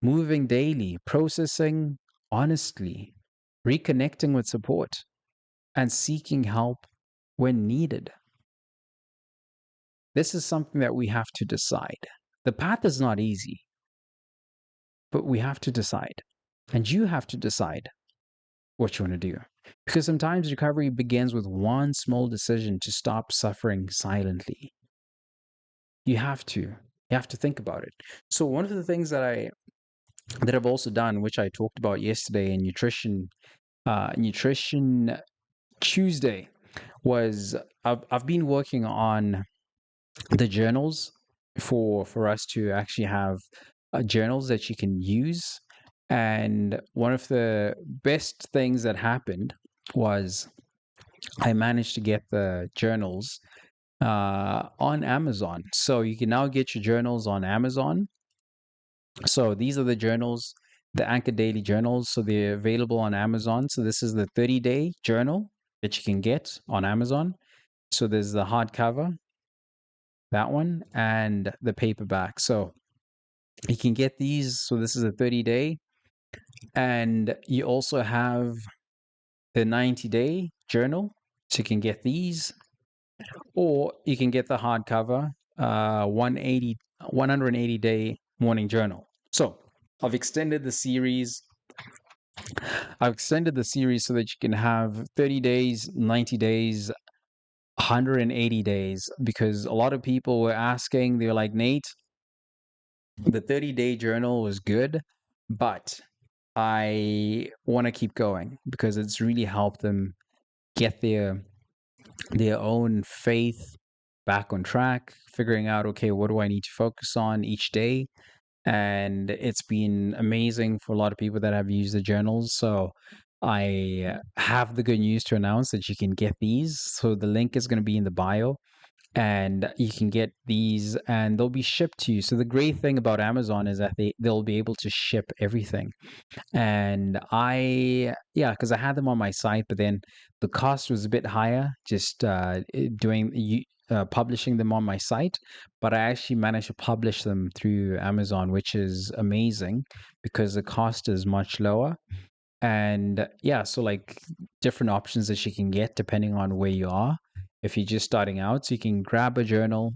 moving daily, processing honestly, reconnecting with support, and seeking help when needed? This is something that we have to decide. The path is not easy, but we have to decide. And you have to decide what you want to do. Because sometimes recovery begins with one small decision to stop suffering silently. You have to. You have to think about it. So one of the things that I've also done, which I talked about yesterday in nutrition Tuesday, was I've been working on the journals for us to actually have journals that you can use. And one of the best things that happened was I managed to get the journals on Amazon. So you can now get your journals on Amazon. So these are the journals, the Anchor Daily journals. So they're available on Amazon. So this is the 30-day journal that you can get on Amazon. So there's the hardcover, that one, and the paperback. So you can get these. So this is a 30-day. And you also have the 90-day journal. So you can get these, or you can get the hardcover 180-day morning journal. So I've extended the series. I've extended the series so that you can have 30 days, 90 days, 180 days, because a lot of people were asking, they were like, Nate, the 30-day journal was good, but I want to keep going because it's really helped them get their own faith back on track, figuring out, okay, what do I need to focus on each day? And it's been amazing for a lot of people that have used the journals. So I have the good news to announce that you can get these. So the link is going to be in the bio, and you can get these and they'll be shipped to you. So the great thing about Amazon is that they'll be able to ship everything. And yeah, because I had them on my site, but then the cost was a bit higher just publishing them on my site. But I actually managed to publish them through Amazon, which is amazing because the cost is much lower. And yeah, so like different options that you can get depending on where you are. If you're just starting out, so you can grab a journal.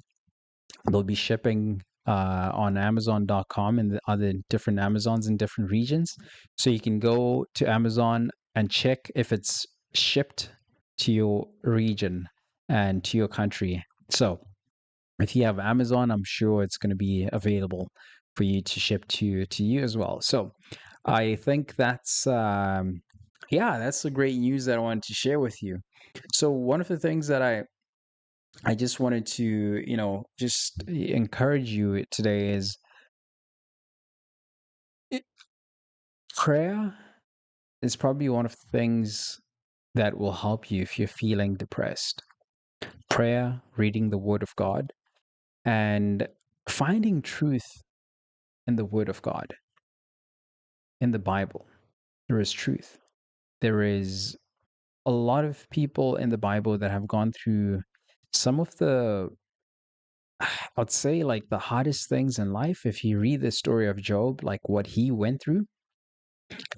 They'll be shipping on Amazon.com and the other different Amazons in different regions. So you can go to Amazon and check if it's shipped to your region and to your country. So if you have Amazon, I'm sure it's going to be available for you to ship to you as well. So I think that's the great news that I wanted to share with you. So one of the things that I just wanted to, just encourage you today is it, prayer is probably one of the things that will help you if you're feeling depressed. Prayer, reading the Word of God, and finding truth in the Word of God, in the Bible. There is truth. There is a lot of people in the Bible that have gone through some of the, I'd say, like the hardest things in life. If you read the story of Job, like what he went through,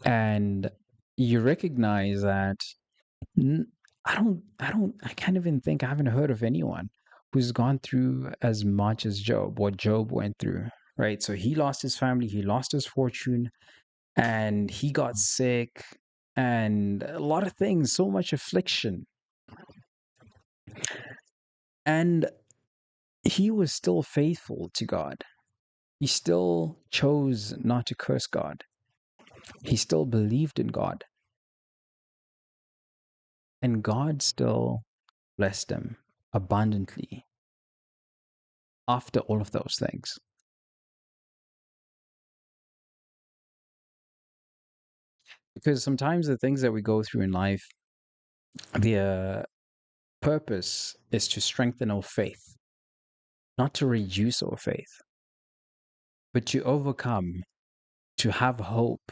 and you recognize that n- I can't even think, I haven't heard of anyone who's gone through as much as Job, what Job went through, right? So he lost his family, he lost his fortune, and he got sick, and a lot of things, so much affliction. And he was still faithful to God. He still chose not to curse God. He still believed in God, and God still blessed him abundantly after all of those things. Because sometimes the things that we go through in life, the purpose is to strengthen our faith. not to reduce our faith, but to overcome, to have hope,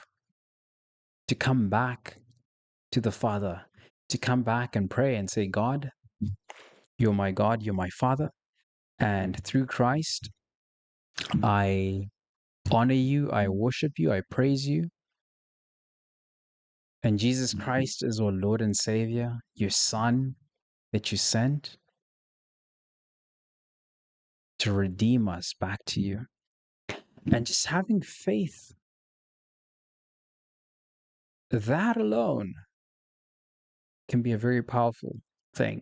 to come back to the Father, to come back and pray and say, God, you're my Father. And through Christ, I honor you, I worship you, I praise you. And Jesus Christ is our Lord and Savior, your Son that you sent to redeem us back to you. And just having faith, that alone can be a very powerful thing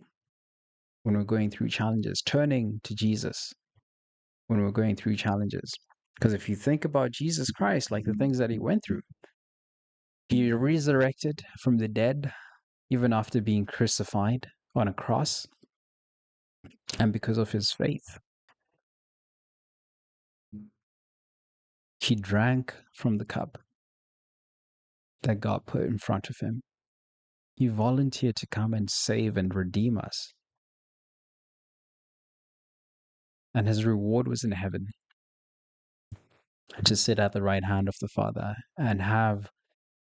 when we're going through challenges, turning to Jesus when we're going through challenges. Because if you think about Jesus Christ, like the things that he went through, he resurrected from the dead even after being crucified on a cross, and because of his faith, he drank from the cup that God put in front of him. He volunteered to come and save and redeem us. And his reward was in heaven, to sit at the right hand of the Father and have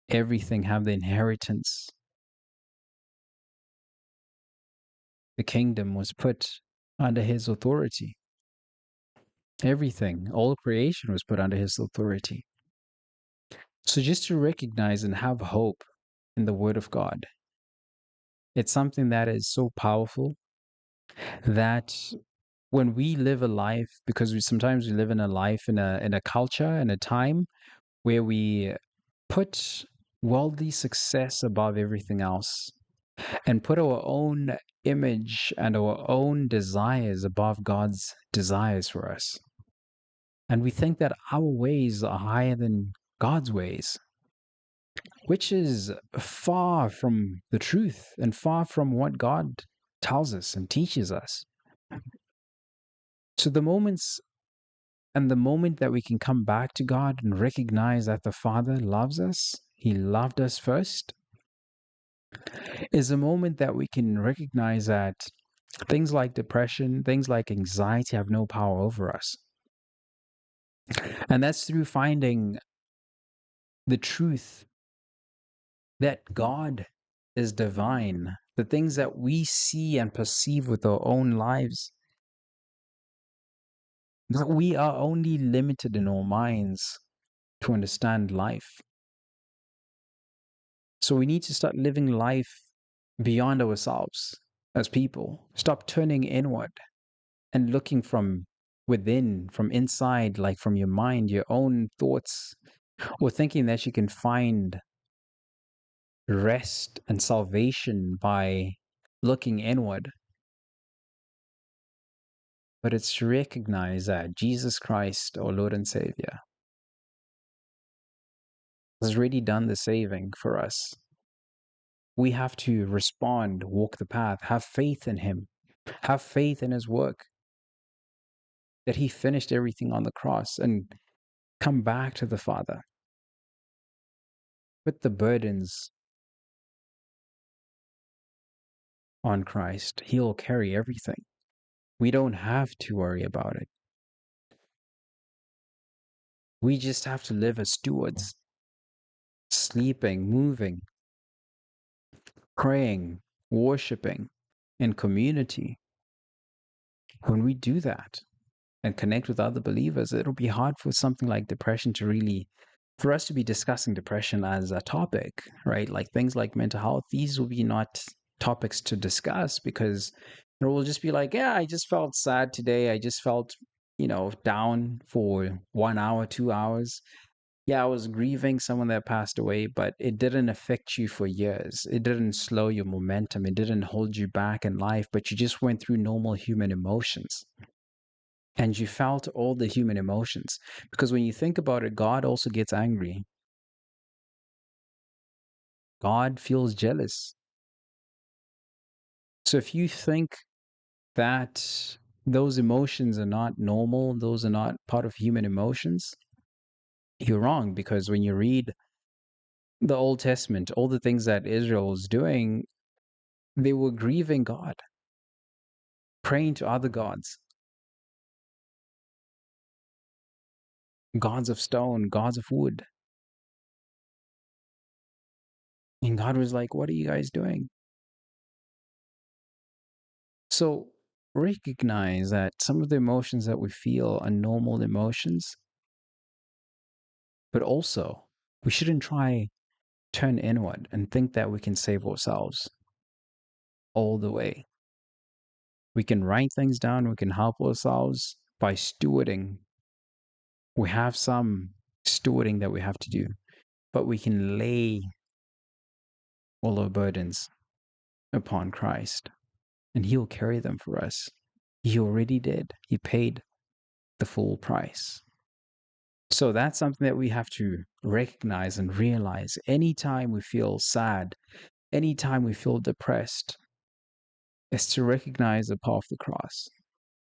everything, have the inheritance. The kingdom was put under his authority. Everything, all creation was put under his authority. So just to recognize and have hope in the Word of God, it's something that is so powerful that when we live a life, because sometimes we live in a life in a culture in a time where we put worldly success above everything else and put our own image and our own desires above God's desires for us. And we think that our ways are higher than God's ways, which is far from the truth and far from what God tells us and teaches us. So the moment that we can come back to God and recognize that the Father loves us, He loved us first, is a moment that we can recognize that things like depression, things like anxiety have no power over us. And that's through finding the truth that God is divine, the things that we see and perceive with our own lives, that we are only limited in our minds to understand life. So we need to start living life beyond ourselves as people. Stop turning inward and looking from within, from inside, like from your mind, your own thoughts, or thinking that you can find rest and salvation by looking inward. But it's to recognize that Jesus Christ, our Lord and Savior, has already done the saving for us. We have to respond, walk the path, have faith in Him, have faith in His work, that He finished everything on the cross, and come back to the Father. Put the burdens on Christ. He'll carry everything. We don't have to worry about it. We just have to live as stewards, sleeping, moving, praying, worshiping in community. When we do that and connect with other believers, it'll be hard for something like depression to really, for us to be discussing depression as a topic, right? Like things like mental health, these will be not topics to discuss because it will just be like, yeah, I just felt sad today. I just felt, down for 1 hour, 2 hours. Yeah, I was grieving someone that passed away, but it didn't affect you for years. It didn't slow your momentum. It didn't hold you back in life, but you just went through normal human emotions. And you felt all the human emotions. Because when you think about it, God also gets angry. God feels jealous. So if you think that those emotions are not normal, those are not part of human emotions, you're wrong. Because when you read the Old Testament, all the things that Israel was doing, they were grieving God, praying to other gods. gods of stone, gods of wood. And God was like, what are you guys doing? So recognize that some of the emotions that we feel are normal emotions, but also we shouldn't try turn inward and think that we can save ourselves all the way. We can write things down, we can help ourselves by stewarding. We have some stewarding that we have to do, but we can lay all our burdens upon Christ and He'll carry them for us. He already did, He paid the full price. So that's something that we have to recognize and realize anytime we feel sad, anytime we feel depressed, is to recognize the path of the cross.